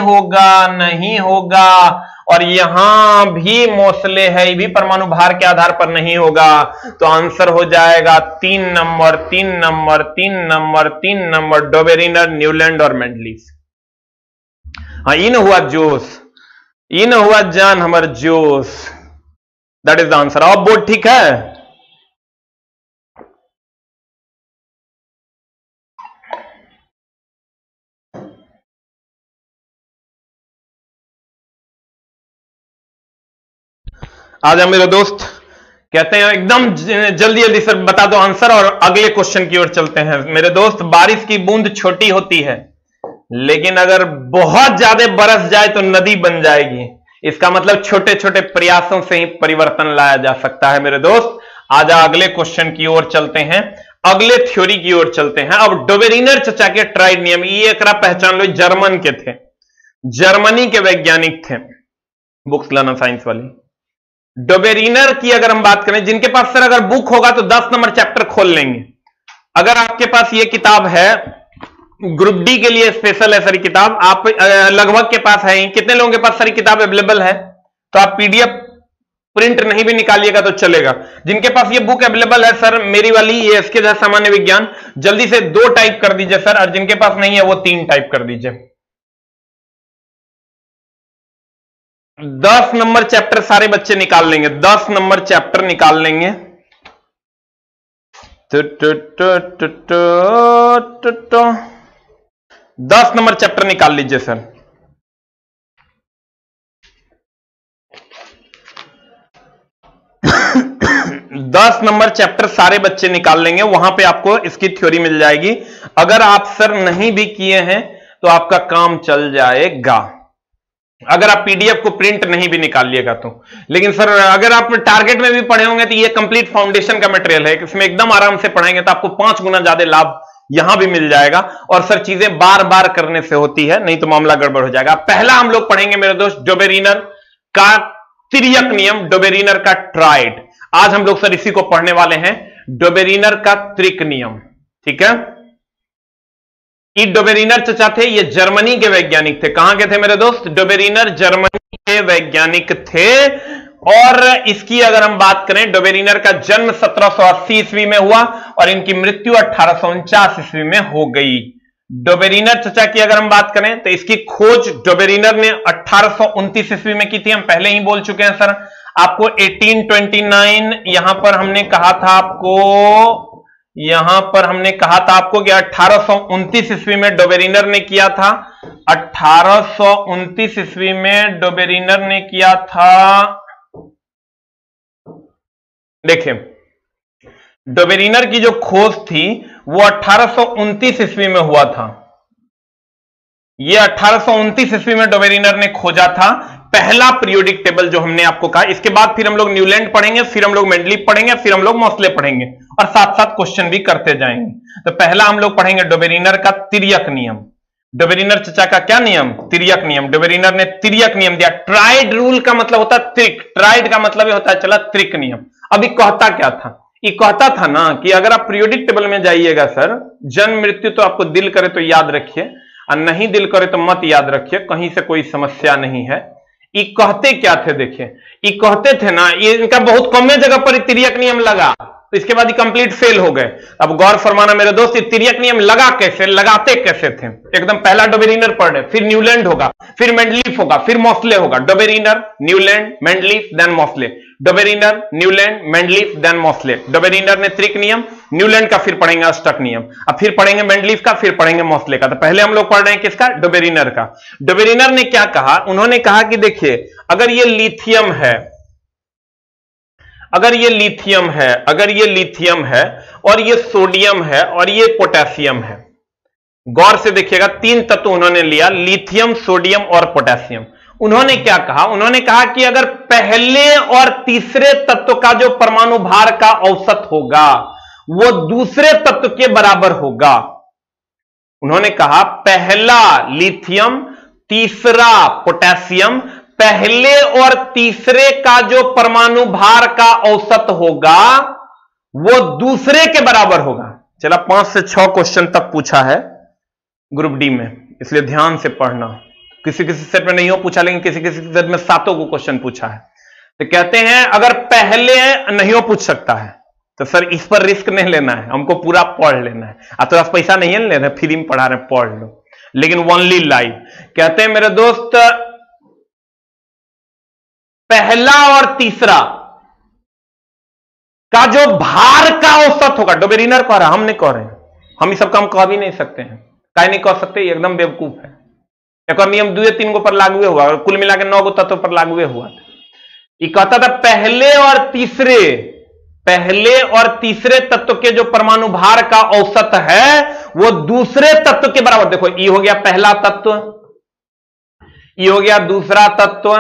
होगा, और यहां भी मौसले है, ये भी परमाणु भार के आधार पर नहीं होगा। तो आंसर हो जाएगा 3 नंबर डोबेरीनर, न्यूलैंड और मेंडलीफ। हाँ इन हुआ जोश, इन हुआ जान हमर जोश, दैट इज द आंसर। अब बोर्ड ठीक है। आज हम मेरे दोस्त कहते हैं एकदम जल्दी जल्दी सर बता दो आंसर और अगले क्वेश्चन की ओर चलते हैं मेरे दोस्त। बारिश की बूंद छोटी होती है लेकिन अगर बहुत ज्यादा बरस जाए तो नदी बन जाएगी, इसका मतलब छोटे छोटे प्रयासों से ही परिवर्तन लाया जा सकता है मेरे दोस्त। आजा अगले क्वेश्चन की ओर चलते हैं, अगले थ्योरी की ओर चलते हैं। अब डोबेरिनर चचा के ट्राइड नियम, ये एकरा पहचान लो, जर्मन के थे, जर्मनी के वैज्ञानिक थे, बुक्स लाना साइंस वाली। डोबेरिनर की अगर हम बात करें, जिनके पास सर अगर बुक होगा तो 10 नंबर चैप्टर खोल लेंगे। अगर आपके पास ये किताब है, ग्रुप डी के लिए स्पेशल है सर किताब, आप लगभग के पास है, कितने लोगों के पास सारी किताब अवेलेबल है? तो आप पीडीएफ प्रिंट नहीं भी निकालिएगा तो चलेगा। जिनके पास ये बुक अवेलेबल है सर, मेरी वाली ये इसके जैसा सामान्य विज्ञान, जल्दी से 2 टाइप कर दीजिए सर, और जिनके पास नहीं है वो 3 टाइप कर दीजिए। 10 नंबर चैप्टर सारे बच्चे निकाल लेंगे, 10 नंबर चैप्टर निकाल लेंगे। 10 नंबर चैप्टर निकाल लीजिए सर। दस नंबर चैप्टर सारे बच्चे निकाल लेंगे, वहां पे आपको इसकी थ्योरी मिल जाएगी। अगर आप सर नहीं भी किए हैं तो आपका काम चल जाएगा, अगर आप पीडीएफ को प्रिंट नहीं भी निकालिएगा तो। लेकिन सर अगर आप टारगेट में भी पढ़े होंगे तो ये कंप्लीट फाउंडेशन का मटेरियल है, इसमें एकदम आराम से पढ़ेंगे तो आपको 5 गुना ज्यादा लाभ यहां भी मिल जाएगा। और सर चीजें बार बार करने से होती है, नहीं तो मामला गड़बड़ हो जाएगा। पहला हम लोग पढ़ेंगे मेरे दोस्त डोबेरिनर का तिर्यक नियम, डोबेरिनर का ट्राइड। आज हम लोग सर इसी को पढ़ने वाले हैं, डोबेरिनर का त्रिक नियम, ठीक है। ये डोबेरिनर चचा थे, ये जर्मनी के वैज्ञानिक थे। कहां के थे मेरे दोस्त? डोबेरिनर जर्मनी के वैज्ञानिक थे। और इसकी अगर हम बात करें, डोबेरिनर का जन्म 1780 ईस्वी में हुआ और इनकी मृत्यु 1849 ईस्वी में हो गई। डोबेरिनर चचा की अगर हम बात करें तो इसकी खोज डोबेरिनर ने 1829 ईस्वी में की थी, हम पहले ही बोल चुके हैं सर आपको। 1829 यहां पर हमने कहा था आपको कि 1829 ईस्वी में डोबेरिनर ने किया था। 1829 ईस्वी में डोबेरिनर ने किया था। देखिए डोबेरिनर की जो खोज थी वो 1829 ईस्वी में हुआ था। ये 1829 ईस्वी में डोबेरिनर ने खोजा था पहला पीरियोडिक टेबल जो हमने आपको कहा। इसके बाद फिर हम लोग न्यूलैंड पढ़ेंगे, फिर हम लोग मेंडलीव पढ़ेंगे, फिर हम लोग मोसले पढ़ेंगे और साथ साथ क्वेश्चन भी करते जाएंगे। तो पहला हम लोग पढ़ेंगे डोबेरिनर का तिर्यक नियम। डोबेरिनर चचा का क्या नियम? तिर्यक नियम। डोबेरिनर ने तिर्यक नियम दिया। ट्राइड रूल का मतलब होता है त्रिक, ट्राइड का मतलब होता है चला त्रिक नियम। अभी कहता क्या था? ये कहता था ना कि अगर आप पीरियोडिक टेबल में जाइएगा सर, जन्म मृत्यु तो आपको दिल करे तो याद रखिए और नहीं दिल करे तो मत याद रखिए, कहीं से कोई समस्या नहीं है। ये कहते क्या थे? देखिए ये कहते थे ना, ये इनका बहुत कम जगह पर तिर्यक नियम लगा, तो इसके बाद ये कंप्लीट फेल हो गए। अब गौर फरमाना मेरे दोस्त, ये तिर्यक नियम लगा कैसे, लगाते कैसे थे? एकदम पहला डोबेरिनर पढ़ रहे, फिर न्यूलैंड होगा, फिर मेंडलीफ होगा, फिर मोसले होगा। Dobereiner, Newlands, Mendeleev, then Mosle. Dobereiner, Newlands, Mendeleev, then Mosle. Dobereiner ने त्रिक नियम, न्यूलैंड का फिर पढ़ेंगे अष्टक नियम, अब फिर पढ़ेंगे मेंडलीफ का, फिर पढ़ेंगे मोसले का। तो पहले हम लोग पढ़ रहे हैं किसका? डोबेरिनर का। डोबेरिनर ने क्या कहा? उन्होंने कहा कि देखिए अगर ये लिथियम है, अगर ये लिथियम है और ये सोडियम है और ये पोटेशियम है, गौर से देखिएगा 3 तत्व उन्होंने लिया, लिथियम, सोडियम और पोटेशियम। उन्होंने क्या कहा? उन्होंने कहा कि अगर पहले और तीसरे तत्व का जो परमाणु भार का औसत होगा वो दूसरे तत्व के बराबर होगा। उन्होंने कहा पहला लिथियम, तीसरा पोटेशियम, पहले और तीसरे का जो परमाणु भार का औसत होगा वो दूसरे के बराबर होगा। चला 5 से 6 क्वेश्चन तक पूछा है ग्रुप डी में, इसलिए ध्यान से पढ़ना। किसी किसी सेट में नहीं हो पूछा, लेकिन किसी किसी सेट में 7 को क्वेश्चन पूछा है। तो कहते हैं अगर पहले नहीं हो पूछ सकता है तो सर इस पर रिस्क नहीं लेना है, हमको पूरा पढ़ लेना है। आप तो पैसा नहीं ले रहे, फ्री में पढ़ा रहे, पढ़ लो, लेकिन ओनली लाइव। कहते हैं मेरे दोस्त पहला और तीसरा का जो भार का औसत होगा, डोबेरिनर कह रहा, हम नहीं कह रहे हैं, हम इस सब काम कह भी नहीं सकते हैं। काहे नहीं कह सकते? एकदम बेवकूफ है। एक और नियम 2-3 गो पर लागू हुआ, कुल मिला के 9 गो तत्व पर लागू हुआ था। ये कहता था पहले और तीसरे तत्व के जो परमाणु भार का औसत है वो दूसरे तत्व के बराबर। देखो ये हो गया पहला तत्व, ये हो गया दूसरा तत्व,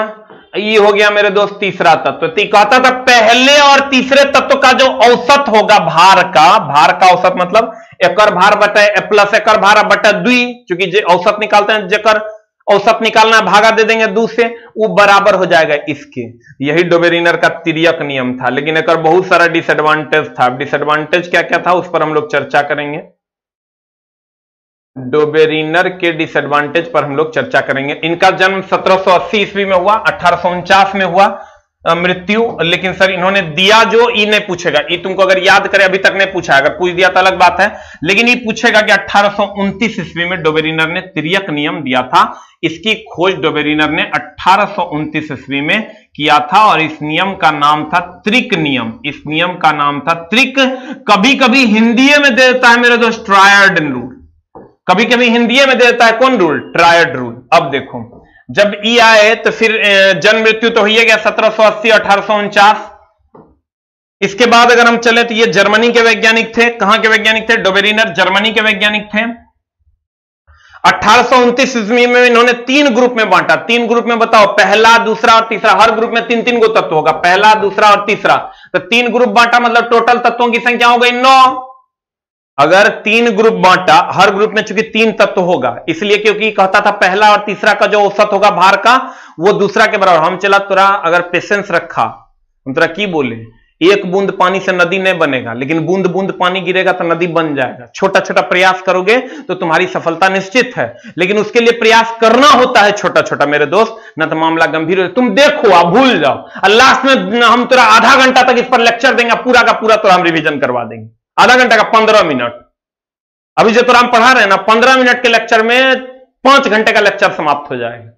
ये हो गया मेरे दोस्त तीसरा तत्व। तो कहता था पहले और तीसरे तत्व का जो औसत होगा भार का औसत मतलब एकर भार बटा प्लस एकर भार बटा दुई, चूंकि औसत निकालते हैं जेकर औसत निकालना भागा दे देंगे 2 से, वो बराबर हो जाएगा इसके। यही डोबेरिनर का तिर्यक नियम था, लेकिन एकर बहुत सारा डिसएडवांटेज था। डिसएडवांटेज क्या क्या था उस पर हम लोग चर्चा करेंगे। डोबेरिनर के डिसएडवांटेज पर हम लोग चर्चा करेंगे। इनका जन्म 1780 ईस्वी में हुआ, 1849 में हुआ मृत्यु। लेकिन सर इन्होंने दिया जो, ये नहीं पूछेगा, ये तुमको अगर याद करे अभी तक नहीं पूछा, अगर पूछ दिया तो अलग बात है, लेकिन ये पूछेगा कि 1829 ईस्वी में डोबेरिनर ने तिर्यक नियम दिया था। इसकी खोज डोबेरिनर ने 1829 ईस्वी में किया था और इस नियम का नाम था त्रिक नियम। इस नियम का नाम था त्रिक। कभी कभी हिंदी में दे देता है मेरे दोस्त ट्रायड रूल, कभी कभी हिंदी में दे देता है कौन रूल? Triad rule. अब देखो जब ई आए तो फिर जन्म मृत्यु तो ही गया 1780 1849। इसके बाद अगर हम चले तो ये जर्मनी के वैज्ञानिक थे। कहां के वैज्ञानिक थे? डोबेरिनर जर्मनी के वैज्ञानिक थे। 1829 ईस्वी में इन्होंने 3 ग्रुप में बांटा। 3 ग्रुप में बताओ, पहला दूसरा और तीसरा। हर ग्रुप में 3-3 गो तत्व होगा, पहला दूसरा और तीसरा। तो 3 ग्रुप बांटा मतलब टोटल तत्वों की संख्या हो गई 9। अगर 3 ग्रुप बांटा, हर ग्रुप में चूंकि 3 तत्व होगा, इसलिए क्योंकि कहता था पहला और तीसरा का जो औसत होगा भार का वो दूसरा के बराबर। हम चला तोरा अगर पेशेंस रखा, हम तोरा की बोले, 1 बूंद पानी से नदी नहीं बनेगा, लेकिन बूंद बूंद पानी गिरेगा तो नदी बन जाएगा। छोटा छोटा प्रयास करोगे तो तुम्हारी सफलता निश्चित है, लेकिन उसके लिए प्रयास करना होता है छोटा छोटा मेरे दोस्त, न तो मामला गंभीर हो। तुम देखो आप भूल जाओ और लास्ट में हम तोरा आधा घंटा तक इस पर लेक्चर देंगे, पूरा का पूरा तो हम रिविजन करवा देंगे। आधा घंटा का 15 मिनट। अभी जो तो हम पढ़ा रहे हैं ना, 15 मिनट के लेक्चर में 5 घंटे का लेक्चर समाप्त हो जाएगा।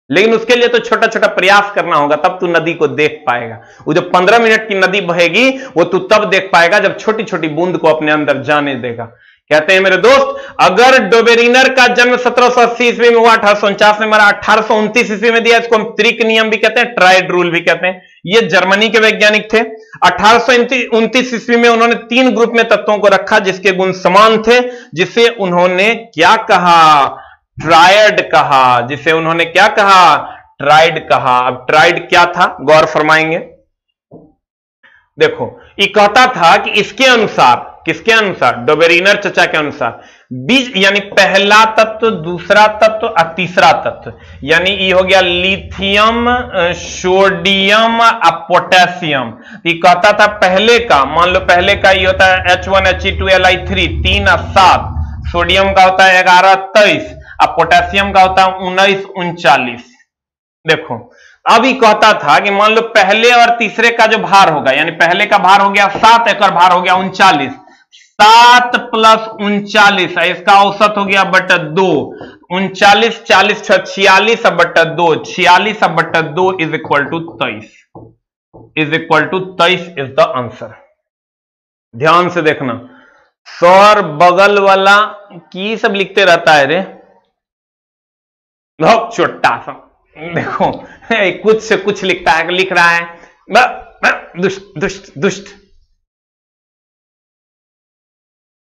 लेकिन उसके लिए तो छोटा छोटा प्रयास करना होगा, तब तू नदी को देख पाएगा। वो जो 15 मिनट की नदी बहेगी वो तू तब देख पाएगा जब छोटी छोटी बूंद को अपने अंदर जाने देगा। कहते हैं मेरे दोस्त, अगर डोबेरिनर का जन्म 1780 ईस्वी में हुआ, 1849 में मरा, 1829 ईस्वी में दिया, इसको हम त्रिक नियम भी कहते हैं, ट्राइड रूल भी कहते हैं। ये जर्मनी के वैज्ञानिक थे। 1829 ईस्वी में उन्होंने 3 ग्रुप में तत्वों को रखा जिसके गुण समान थे, जिसे उन्होंने क्या कहा? ट्रायड कहा। जिसे उन्होंने क्या कहा? ट्राइड कहा। अब ट्राइड क्या था गौर फरमाएंगे। देखो ये कहता था कि इसके अनुसार, किसके अनुसार? डोबेरिनर चचा के अनुसार, बीज यानी पहला तत्व, दूसरा तत्व और तीसरा तत्व, यानी ये हो गया लिथियम, सोडियम और पोटेशियम। ये कहता था पहले का, मान लो पहले का ये होता है H1He2Li3 3 और 7, सोडियम का होता है 11 23 और पोटेशियम का होता है 19 39। देखो अब ये कहता था कि मान लो पहले और तीसरे का जो भार होगा, यानी पहले का भार हो गया 7, एकर भार हो गया 39, 7 + 39 इसका औसत हो गया बटा 2, 39 40 46 बटा 2, 46 बटा 2 is equal to 23, is the answer. ध्यान से देखना, सौर बगल वाला की सब लिखते रहता है रे, बहुत छोटा सा। देखो कुछ से कुछ लिखता है, लिख रहा है दुष्ट दुष्ट दुष्ट।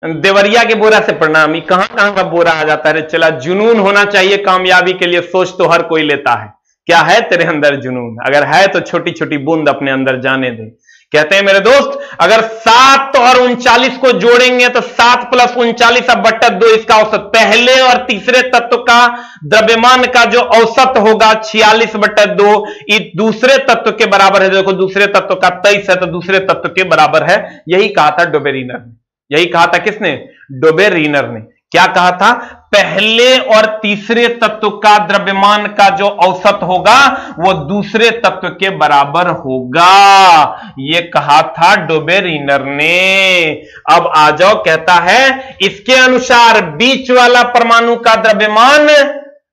देवरिया के बोरा से प्रणामी, कहां कहां का बोरा आ जाता है। चला, जुनून होना चाहिए कामयाबी के लिए, सोच तो हर कोई लेता है। क्या है तेरे अंदर जुनून? अगर है तो छोटी छोटी बूंद अपने अंदर जाने दे। कहते हैं मेरे दोस्त, अगर 7 और 39 को जोड़ेंगे तो 7 + 39 बटा 2 इसका औसत, पहले और तीसरे तत्व का द्रव्यमान का जो औसत होगा 46 बटा 2, ये दूसरे तत्व के बराबर है। देखो दूसरे तत्व का 23 है तो दूसरे तत्व के बराबर है। यही कहा था डोबेरिनर ने। यही कहा था किसने? डोबेरिनर ने। क्या कहा था? पहले और तीसरे तत्व का द्रव्यमान का जो औसत होगा वो दूसरे तत्व के बराबर होगा, ये कहा था डोबेरिनर ने। अब आ जाओ, कहता है इसके अनुसार बीच वाला परमाणु का द्रव्यमान,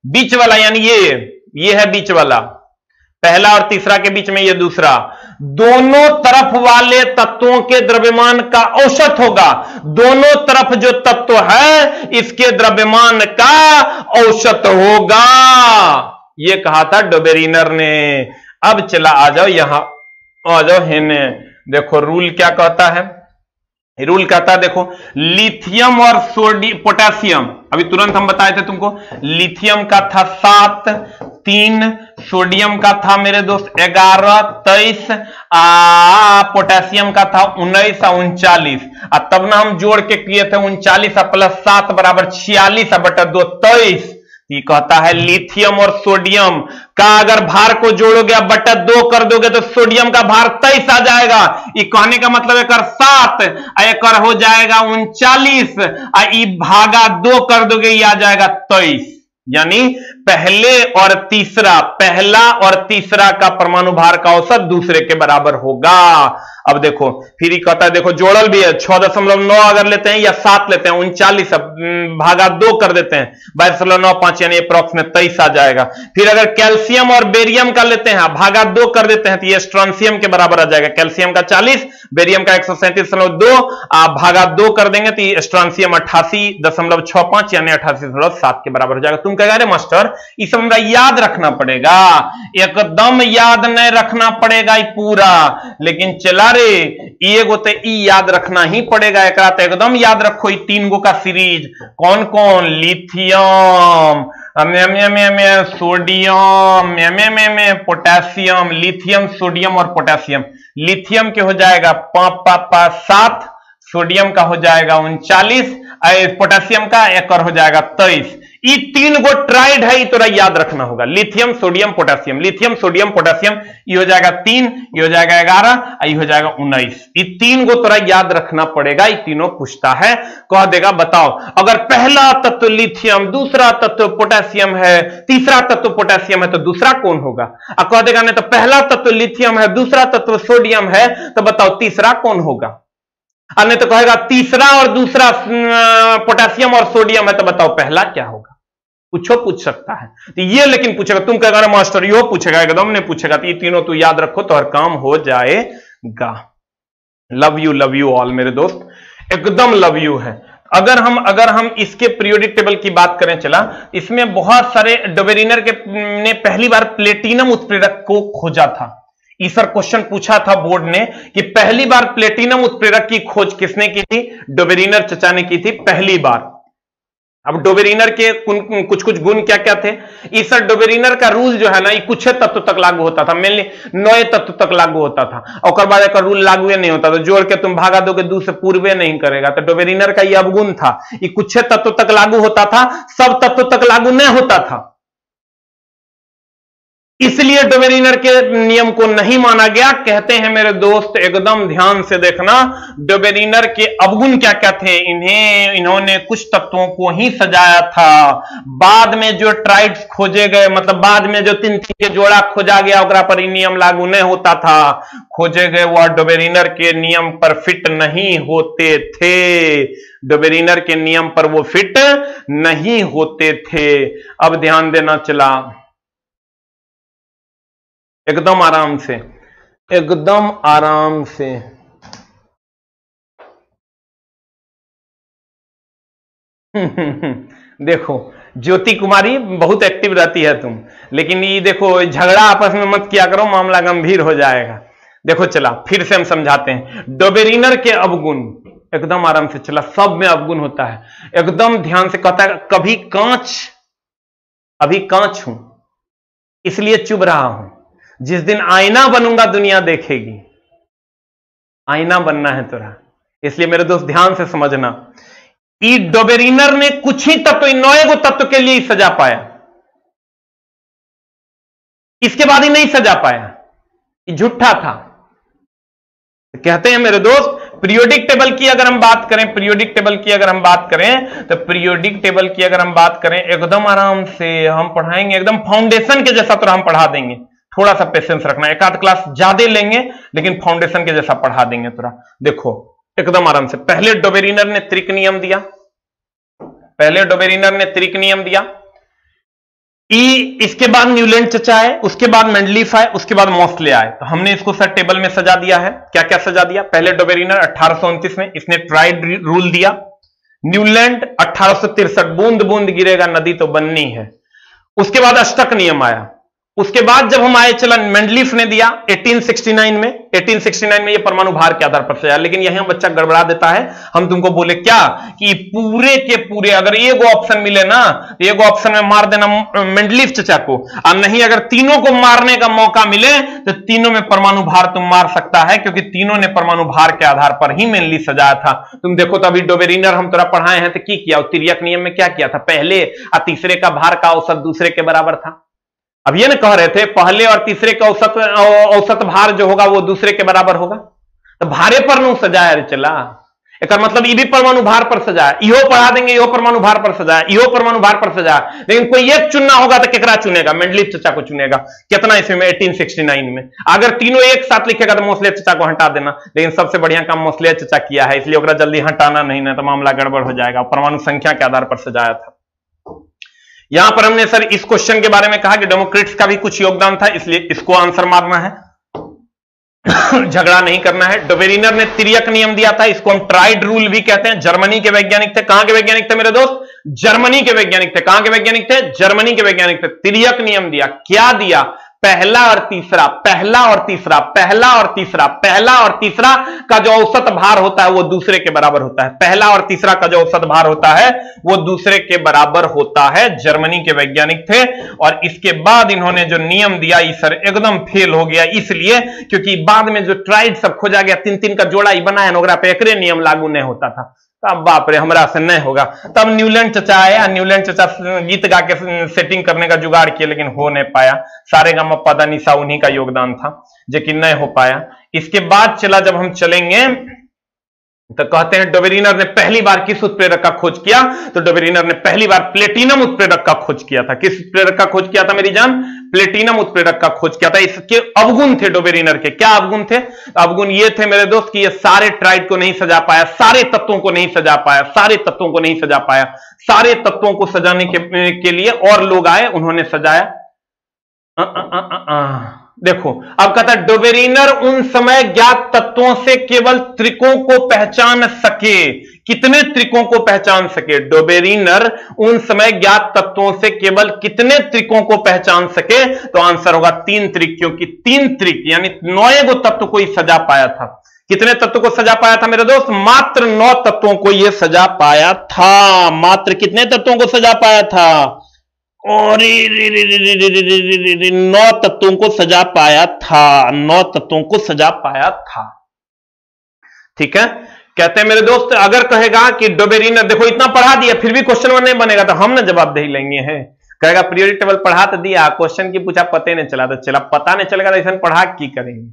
बीच वाला यानी ये है बीच वाला, पहला और तीसरा के बीच में ये दूसरा, दोनों तरफ वाले तत्वों के द्रव्यमान का औसत होगा। दोनों तरफ जो तत्व है इसके द्रव्यमान का औसत होगा, यह कहा था डोबेरिनर ने। अब चला, आ जाओ यहां, आ जाओ हेने। देखो रूल क्या कहता है। रूल कहता है, देखो लिथियम और पोटेशियम, अभी तुरंत हम बताए थे तुमको, लिथियम का था 7 3 सोडियम का था मेरे दोस्त 11, 23, पोटेशियम का था 19 और 39, तब ना हम जोड़ के किए थे 39 प्लस 7 बराबर 46 बटा 2 23। ये कहता है लिथियम और सोडियम का अगर भार को जोड़ोगे बटा 2 कर दोगे तो सोडियम का भार 23 आ जाएगा। ये कहने का मतलब एक 7 एक हो जाएगा 39 भागा 2 कर दोगे ये आ जाएगा 23। यानी पहला और तीसरा का परमाणु भार का औसत दूसरे के बराबर होगा। अब देखो फिर ही कहता है, देखो जोड़ल भी है 6.9 अगर लेते हैं या 7 लेते हैं 39 भागा 2 कर देते हैं 22.95 यानी अप्रॉक्स में 23 आ जाएगा। फिर अगर कैल्शियम और बेरियम का लेते हैं भागा 2 कर देते हैं तो ये स्ट्रोंशियम के बराबर आ जाएगा। कैल्शियम का 40, बेरियम का 137.2 भागा 2 कर देंगे तो ये स्ट्रोंशियम 88.65 यानी 88.7 के बराबर हो जाएगा। तुम कह रहे मास्टर ये सब हमरा याद रखना पड़ेगा? एकदम याद नहीं रखना पड़ेगा पूरा, लेकिन चला रे एगो तो याद रखना ही पड़ेगा। एक रात एकदम याद रखो ये 3 गो का सीरीज कौन कौन, lithium, sodium, potassium, lithium, sodium और पोटेशियम। लिथियम के हो जाएगा 7, सोडियम का हो जाएगा 39, पोटेशियम का एक और हो जाएगा 23। ये 3 गो ट्राइड है, ये तोरा याद रखना होगा। Lithium sodium potassium, lithium sodium potassium, ये हो जाएगा 3, ये हो जाएगा 11, ये हो जाएगा 19। ये 3 गो तोरा याद रखना पड़ेगा। ये तीनों पूछता है, कह देगा बताओ अगर पहला तत्व लिथियम, दूसरा तत्व पोटेशियम है, तीसरा तत्व पोटेशियम है तो दूसरा कौन होगा? कह देगा नहीं तो पहला तत्व लिथियम है, दूसरा तत्व सोडियम है तो बताओ तीसरा कौन होगा? नहीं तो कहेगा तीसरा और दूसरा पोटेशियम और सोडियम है तो बताओ पहला क्या होगा? पूछ सकता है। तो ये लेकिन पूछेगा, तुम कहेगा मास्टर यो पूछेगा, एकदम नहीं पूछेगा। तो ये तीनों तू याद रखो तो हर काम हो जाएगा। लव यू ऑल मेरे दोस्त, एकदम लव यू है। अगर हम इसके पीरियोडिक टेबल की बात करें, चला इसमें बहुत सारे डोबेरिनर ने पहली बार प्लेटिनम उत्प्रेरक को खोजा था। इस पर क्वेश्चन पूछा था बोर्ड ने कि पहली बार प्लेटिनम उत्प्रेरक की खोज किसने की थी? डोबेरिनर चचा ने की थी पहली बार। अब डोबेरिनर के कुछ गुण क्या क्या थे? इस डोबेरिनर का रूल जो है ना, ये कुछ तत्व तक लागू होता था, मेनली 9 तत्व तक लागू होता था। और बाद एक रूल लागू नहीं होता तो जोड़ के तुम भागा दोगे 2 से पूर्वे नहीं करेगा। तो डोबेरिनर का ये अवगुण था, ये कुछ तत्व तक लागू होता था, सब तत्व तक लागू नहीं होता था। इसलिए डोबेरिनर के नियम को नहीं माना गया। कहते हैं मेरे दोस्त एकदम ध्यान से देखना, डोबेरिनर के अवगुण क्या क्या थे। इन्होंने कुछ तत्वों को ही सजाया था। बाद में जो ट्राइड्स खोजे गए, मतलब बाद में जो 3 के जोड़ा खोजा गया ओकरा पर नियम लागू नहीं होता था। खोजे गए वह डोबेरिनर के नियम पर फिट नहीं होते थे। डोबेरिनर के नियम पर वो फिट नहीं होते थे। अब ध्यान देना चला, एकदम आराम से, एकदम आराम से। देखो ज्योति कुमारी बहुत एक्टिव रहती है तुम, लेकिन ये देखो झगड़ा आपस में मत किया करो, मामला गंभीर हो जाएगा। देखो चला फिर से हम समझाते हैं डोबेरिनर के अवगुण। एकदम आराम से चला, सब में अवगुण होता है। एकदम ध्यान से। कहता है कभी कांच हूं इसलिए चुभ रहा हूं, जिस दिन आईना बनूंगा दुनिया देखेगी। आईना बनना है तोरा, इसलिए मेरे दोस्त ध्यान से समझना। ई डोबेरिनर ने कुछ ही तत्व, 9 तत्व के लिए सजा पाया, इसके बाद ही नहीं सजा पाया, ये झूठा था। कहते हैं मेरे दोस्त पीरियोडिक टेबल की अगर हम बात करें, पीरियोडिक टेबल की अगर हम बात करें तो पीरियोडिक टेबल की अगर हम बात करें एकदम आराम से हम पढ़ाएंगे, एकदम फाउंडेशन के जैसा तो हम पढ़ा देंगे। थोड़ा सा पेशेंस रखना, एक आध क्लास ज्यादा लेंगे लेकिन फाउंडेशन के जैसा पढ़ा देंगे तोरा। देखो एकदम आराम से, पहले डोबेरिनर ने त्रिक नियम दिया, पहले डोबेरिनर ने त्रिक नियम दिया। इसके बाद न्यूलैंड चचा आए, उसके बाद मेंडलीफ आए, उसके बाद मोस्ले आए। तो हमने इसको सर टेबल में सजा दिया है। क्या क्या सजा दिया? पहले डोबेरिनर 1829 में इसने ट्राइड रूल दिया। न्यूलैंड 1863, बूंद बूंद गिरेगा नदी तो बननी है। उसके बाद अष्टक नियम आया, उसके बाद जब हम आए, चला मेंडलीफ ने दिया 1869 में ये परमाणु भार के आधार पर सजाया। लेकिन यहां बच्चा गड़बड़ा देता है, हम तुमको बोले क्या कि पूरे के पूरे अगर एक ऑप्शन मिले ना तो एक ऑप्शन में मार देना मेंडलीफ चचा को, और नहीं अगर तीनों को मारने का मौका मिले तो तीनों में परमाणु भार तुम मार सकता है, क्योंकि तीनों ने परमाणु भार के आधार पर ही मेनली सजाया था। तुम देखो तो अभी डोबेरिनर हम तोरा पढ़ाए हैं तो की किया, तिर्यक नियम में क्या किया था, पहले और तीसरे का भार का औसत दूसरे के बराबर था। अब ये ना कह रहे थे पहले और तीसरे का औसत भार जो होगा वो दूसरे के बराबर होगा, तो भारे पर नु सजाया रे चला, एक मतलब ये भी परमाणु भार पर सजाया, इहो पढ़ा देंगे, इहो परमाणु भार पर सजाया, इहो परमाणु भार पर सजाया। लेकिन कोई एक चुनना होगा तो केकरा चुनेगा, मेंडलीफ चचा को चुनेगा। कितना इसमें 1869 में, अगर तीनों एक साथ लिखेगा तो मोसले चचा को हटा देना, लेकिन सबसे बढ़िया काम मोसले चचा किया है, इसलिए ओकरा जल्दी हटाना नहीं, ना तो मामला गड़बड़ हो जाएगा। परमाणु संख्या के आधार पर सजाया था। यहां पर हमने सर इस क्वेश्चन के बारे में कहा कि डेमोक्रेट्स का भी कुछ योगदान था, इसलिए इसको आंसर मारना है, झगड़ा नहीं करना है। डोबेरिनर ने तिर्यक नियम दिया था, इसको हम ट्राइड रूल भी कहते हैं। जर्मनी के वैज्ञानिक थे, कहां के वैज्ञानिक थे मेरे दोस्त, जर्मनी के वैज्ञानिक थे। कहां के वैज्ञानिक थे, जर्मनी के वैज्ञानिक थे। तिर्यक नियम दिया, क्या दिया, पहला और तीसरा, पहला और तीसरा, पहला और तीसरा, पहला और तीसरा का जो औसत भार होता है वो दूसरे के बराबर होता है। पहला और तीसरा का जो औसत भार होता है वो दूसरे के बराबर होता है। जर्मनी के वैज्ञानिक थे, और इसके बाद इन्होंने जो नियम दिया ये सर एकदम फेल हो गया, इसलिए क्योंकि बाद में जो ट्राइड सब खोजा गया, तीन तीन का जोड़ा ही बनाया, ओकरा पे एकरे नियम लागू नहीं होता था। अब बाप रे हमरा से नहीं होगा। तब न्यूलैंड चचा आया, न्यूलैंड चचा गीत गा के सेटिंग करने का जुगाड़ किया, लेकिन हो नहीं पाया। सारे गामा पदा निशा उन्हीं का योगदान था, लेकिन नहीं हो पाया। इसके बाद चला, जब हम चलेंगे तो कहते हैं डोबेरिनर ने पहली बार किस उत्प्रेरक का खोज किया, तो डोबेरिनर ने पहली बार प्लेटिनम उत्प्रेरक का खोज किया था। किस उत्प्रेरक का खोज किया था मेरी जान, प्लेटिनम उत्प्रेरक का खोज किया था। इसके अवगुण थे डोबेरिनर के, क्या अवगुण थे, अवगुण ये थे मेरे दोस्त कि ये सारे ट्राइड को नहीं सजा पाया, सारे तत्वों को नहीं सजा पाया, सारे तत्वों को नहीं सजा पाया। सारे तत्वों को सजाने के लिए और लोग आए, उन्होंने सजाया। देखो अब कहता है डोबेरिनर उन समय ज्ञात तत्वों से केवल त्रिकों को पहचान सके। कितने त्रिकों को पहचान सके, डोबेरिनर उन समय ज्ञात तत्वों से केवल कितने त्रिकों को पहचान सके, तो आंसर होगा 3 त्रिक, क्योंकि 3 त्रिक यानी 9 तत्व को ही सजा पाया था। कितने तत्व को सजा पाया था मेरे दोस्त, मात्र 9 तत्वों को यह सजा पाया था। मात्र कितने तत्वों को सजा पाया था, और 9 तत्वों को सजा पाया था, 9 तत्वों को सजा पाया था। ठीक है, कहते हैं मेरे दोस्त अगर कहेगा कि डोबेरिनर, देखो इतना पढ़ा दिया फिर भी क्वेश्चन वन नहीं बनेगा तो हम ना जवाब दे ही लेंगे हैं। कहेगा पीरियोडिक टेबल पढ़ा तो दिया, क्वेश्चन की पूछा पते नहीं चला, तो चला पता नहीं चलेगा तो ऐसा पढ़ा की करेंगे।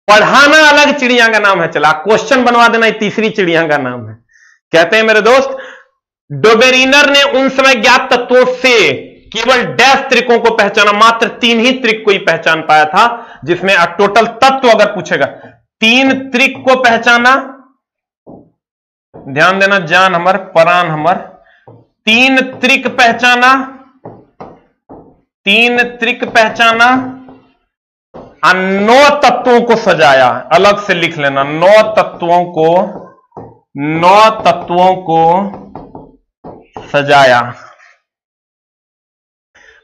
पढ़ाना अलग चिड़िया का नाम है, चला क्वेश्चन बनवा देना तीसरी चिड़िया का नाम है। कहते हैं मेरे दोस्त डोबेरिनर ने उन समय ज्ञात तत्वों से केवल डैश त्रिकों को पहचाना, मात्र 3 ही त्रिक को ही पहचान पाया था, जिसमें टोटल तत्व अगर पूछेगा 3 त्रिक को पहचाना। ध्यान देना जान हमर परान हमर, 3 त्रिक पहचाना, 3 त्रिक पहचाना, 9 तत्वों को सजाया। अलग से लिख लेना, 9 तत्वों को सजाया,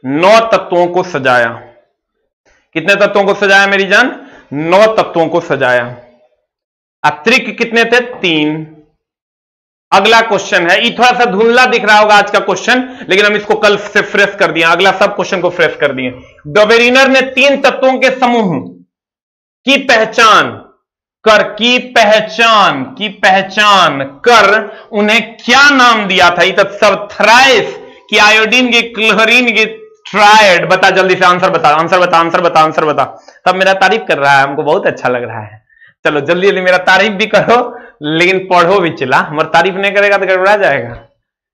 9 तत्वों को सजाया। कितने तत्वों को सजाया मेरी जान, 9 तत्वों को सजाया। त्रिक कितने थे, 3। अगला क्वेश्चन है, ये थोड़ा सा धुंधला दिख रहा होगा आज का क्वेश्चन, लेकिन हम इसको कल से फ्रेश कर दिया, अगला सब क्वेश्चन को फ्रेश कर दिए। डोबेरिनर ने 3 तत्वों के समूह की पहचान कर उन्हें क्या नाम दिया था। ये तो सब थ्राइस की, आयोडीन की, क्लोरीन की, ट्राइड। बता जल्दी से, आंसर बता, आंसर बता, आंसर बता, आंसर बता। तब मेरा तारीफ कर रहा है, हमको बहुत अच्छा लग रहा है। चलो जल्दी जल्दी मेरा तारीफ भी करो, लेकिन पढ़ो भी चला। हमारा तारीफ नहीं करेगा तो गड़बड़ा जाएगा।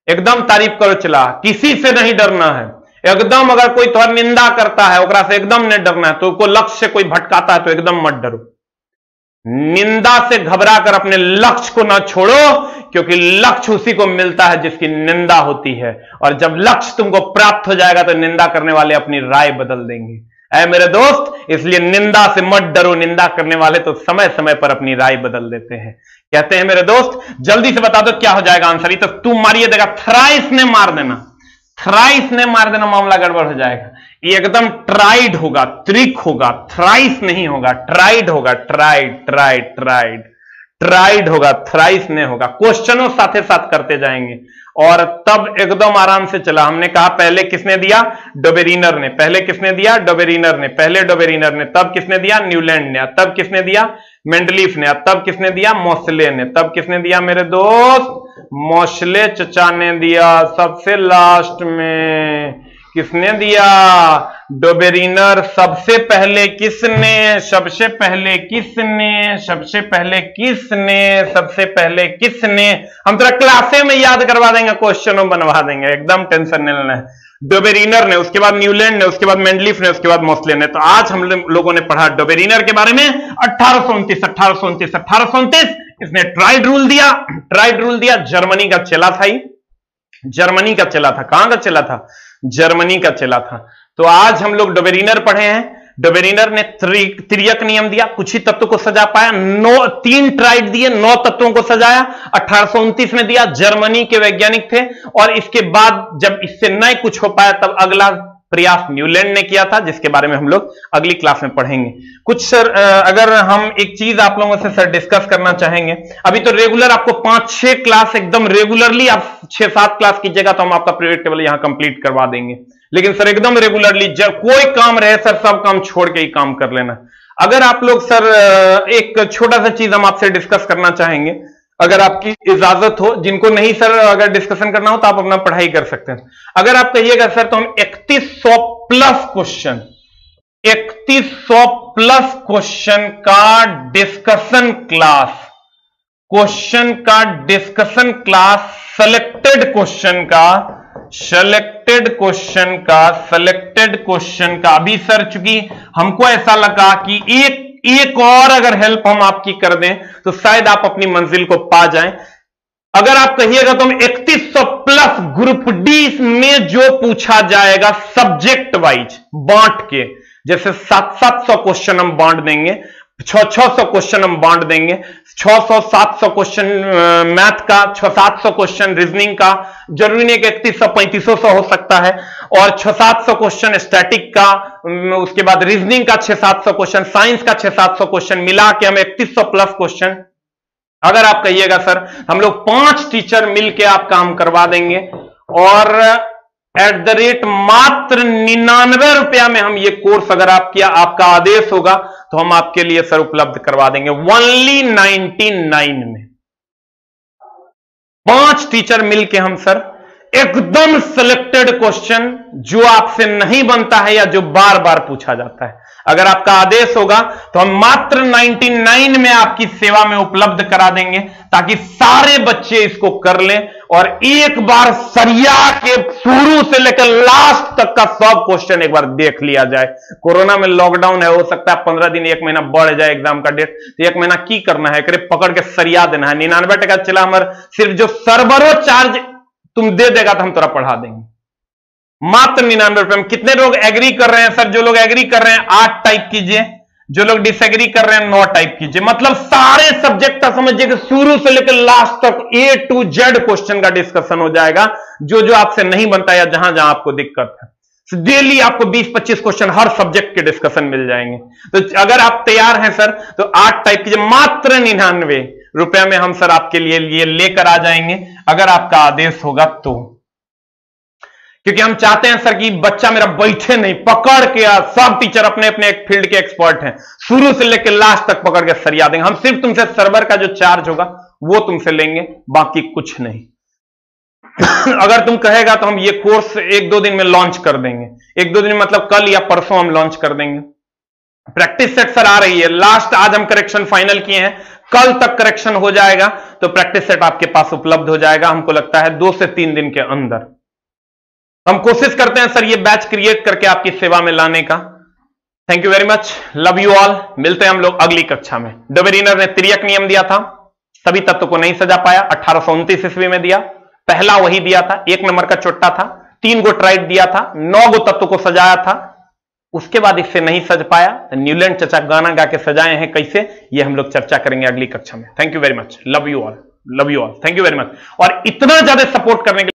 एकदम तारीफ करो चला, किसी से नहीं डरना है एकदम। अगर कोई तुम्हारी निंदा करता है ओकरा से एकदम नहीं डरना है, तो कोई लक्ष्य से कोई भटकाता है तो एकदम मत डरो। निंदा से घबरा कर अपने लक्ष्य को ना छोड़ो, क्योंकि लक्ष्य उसी को मिलता है जिसकी निंदा होती है, और जब लक्ष्य तुमको प्राप्त हो जाएगा तो निंदा करने वाले अपनी राय बदल देंगे। ऐ मेरे दोस्त, इसलिए निंदा से मत डरो, निंदा करने वाले तो समय समय पर अपनी राय बदल देते हैं। कहते हैं मेरे दोस्त जल्दी से बता दो क्या हो जाएगा आंसर। ये तो तू मारिए देगा, थ्राइस ने मार देना, थ्राइस ने मार देना, मामला गड़बड़ हो जाएगा। ये एकदम ट्राइड होगा, त्रिक होगा, थ्राइस नहीं होगा, ट्राइड होगा, ट्राइड ट्राइड ट्राइड ट्राइड होगा, थ्राइस नहीं होगा। क्वेश्चनों साथे साथ करते जाएंगे और तब एकदम आराम से चला। हमने कहा पहले किसने दिया? डोबेरिनर ने। पहले किसने दिया? डोबेरिनर ने। पहले डोबेरिनर ने, तब किसने दिया? न्यूलैंड ने, तब किसने दिया? मेंडलीफ ने, तब किसने दिया? मोसले ने, तब किसने दिया मेरे दोस्त? मोसले चचा ने दिया। सबसे लास्ट में किसने दिया? डोबेरिनर। सबसे पहले किसने? सबसे पहले किसने? सबसे पहले किसने? सबसे पहले किसने? हम तेरा क्लासे में याद करवा देंगे, क्वेश्चनों बनवा देंगे, एकदम टेंशन नहीं लेना है। डोबेरिनर ने, उसके बाद न्यूलैंड ने, उसके बाद मेंडलीफ ने, उसके बाद मोसले ने। तो आज हम लोगों ने पढ़ा डोबेरिनर के बारे में। 1829 इसने ट्राइड रूल दिया। ट्राइड रूल दिया, जर्मनी का चला था ही, जर्मनी का चला था। कहां का चला था? जर्मनी का चला था। तो आज हम लोग डोबेरिनर पढ़े हैं। डोबेरिनर ने तिर्यक नियम दिया, कुछ ही तत्व को सजा पाया। 3 ट्राइड दिए, 9 तत्वों को सजाया। 1829 में दिया, जर्मनी के वैज्ञानिक थे। और इसके बाद जब इससे नहीं कुछ हो पाया, तब अगला प्रयास न्यूलैंड ने किया था, जिसके बारे में हम लोग अगली क्लास में पढ़ेंगे। कुछ सर अगर हम एक चीज आप लोगों से सर डिस्कस करना चाहेंगे, अभी तो रेगुलर आपको 5-6 क्लास एकदम रेगुलरली आप 6-7 क्लास कीजिएगा तो हम आपका पीरियड टेबल यहां कंप्लीट करवा देंगे। लेकिन सर एकदम रेगुलरली जब कोई काम रहे सर, सब काम छोड़ के ही काम कर लेना। अगर आप लोग सर एक छोटा सा चीज हम आपसे डिस्कस करना चाहेंगे, अगर आपकी इजाजत हो। जिनको नहीं सर अगर डिस्कशन करना हो तो आप अपना पढ़ाई कर सकते हैं। अगर आप कहिएगा सर तो हम 3100 प्लस क्वेश्चन, 3100 प्लस क्वेश्चन का डिस्कशन क्लास, क्वेश्चन का डिस्कशन क्लास, सेलेक्टेड क्वेश्चन का, सेलेक्टेड क्वेश्चन का, सेलेक्टेड क्वेश्चन का। अभी सर चूंकि हमको ऐसा लगा कि एक और अगर हेल्प हम आपकी कर दें तो शायद आप अपनी मंजिल को पा जाएं। अगर आप कहिएगा तो हम 3100 प्लस ग्रुप डी में जो पूछा जाएगा सब्जेक्ट वाइज बांट के, जैसे 700 क्वेश्चन हम बांट देंगे, 600 क्वेश्चन हम बांट देंगे, 600-700 क्वेश्चन मैथ का, 600-700 क्वेश्चन रीजनिंग का, जरूरी नहीं कि 3100-3500 हो सकता है, और 600-700 क्वेश्चन स्टैटिक का, उसके बाद रीजनिंग का 600-700 क्वेश्चन, साइंस का 600-700 क्वेश्चन मिला के हम 3100 प्लस क्वेश्चन। अगर आप कहिएगा सर हम लोग 5 टीचर मिलके आप काम करवा देंगे और मात्र 99 रुपया में हम ये कोर्स अगर आपका आदेश होगा तो हम आपके लिए सर उपलब्ध करवा देंगे। ओनली 99 में 5 टीचर मिलके हम सर एकदम सिलेक्टेड क्वेश्चन जो आपसे नहीं बनता है या जो बार बार पूछा जाता है, अगर आपका आदेश होगा तो हम मात्र 99 में आपकी सेवा में उपलब्ध करा देंगे, ताकि सारे बच्चे इसको कर लें और एक बार सरिया के शुरू से लेकर लास्ट तक का सब क्वेश्चन एक बार देख लिया जाए। कोरोना में लॉकडाउन है, हो सकता है 15 दिन 1 महीना बढ़ जाए एग्जाम का डेट, तो 1 महीना की करना है, करे पकड़ के सरिया देना है। 99 टका चला हमारे, सिर्फ जो सर्वरों चार्ज तुम दे देगा तो हम तोरा पढ़ा देंगे मात्र 99 रुपए में। कितने लोग एग्री कर रहे हैं सर? जो लोग एग्री कर रहे हैं 8 टाइप कीजिए, जो लोग डिसएग्री कर रहे हैं 9 टाइप कीजिए। मतलब सारे सब्जेक्ट का समझिए कि शुरू से लेकर लास्ट तक A to Z क्वेश्चन का डिस्कशन हो जाएगा, जो जो आपसे नहीं बनता या जहां जहां आपको दिक्कत है। डेली आपको 20-25 क्वेश्चन हर सब्जेक्ट के डिस्कशन मिल जाएंगे। तो अगर आप तैयार हैं सर तो 8 टाइप कीजिए, मात्र 99 रुपए में हम सर आपके लिए लेकर आ जाएंगे, अगर आपका आदेश होगा तो। क्योंकि हम चाहते हैं सर कि बच्चा मेरा बैठे नहीं, पकड़ के, सब टीचर अपने अपने एक फील्ड के एक्सपर्ट हैं, शुरू से लेकर लास्ट तक पकड़ के सरिया देंगे। हम सिर्फ तुमसे सर्वर का जो चार्ज होगा वो तुमसे लेंगे, बाकी कुछ नहीं। अगर तुम कहेगा तो हम ये कोर्स 1-2 दिन में लॉन्च कर देंगे। 1-2 दिन मतलब कल या परसों हम लॉन्च कर देंगे। प्रैक्टिस सेट सर आ रही है, लास्ट आज हम करेक्शन फाइनल किए हैं, कल तक करेक्शन हो जाएगा तो प्रैक्टिस सेट आपके पास उपलब्ध हो जाएगा, हमको लगता है 2 से 3 दिन के अंदर। हम कोशिश करते हैं सर ये बैच क्रिएट करके आपकी सेवा में लाने का। Thank you very much, love you all. मिलते हैं हम लोग अगली कक्षा में। डोबेरिनर ने तिर्यक नियम दिया था, सभी तत्व को नहीं सजा पाया, 1829 ईस्वी में दिया, पहला वही दिया था, 1 नंबर का चोट्टा था, 3 गो ट्राइड दिया था, 9 गो तत्व को सजाया था। उसके बाद इससे नहीं सज पाया, न्यूलैंड चचा गाना गा के सजाए हैं कैसे, ये हम लोग चर्चा करेंगे अगली कक्षा में। Thank you very much, love you all, love you all, thank you very much. और इतना ज्यादा सपोर्ट करने के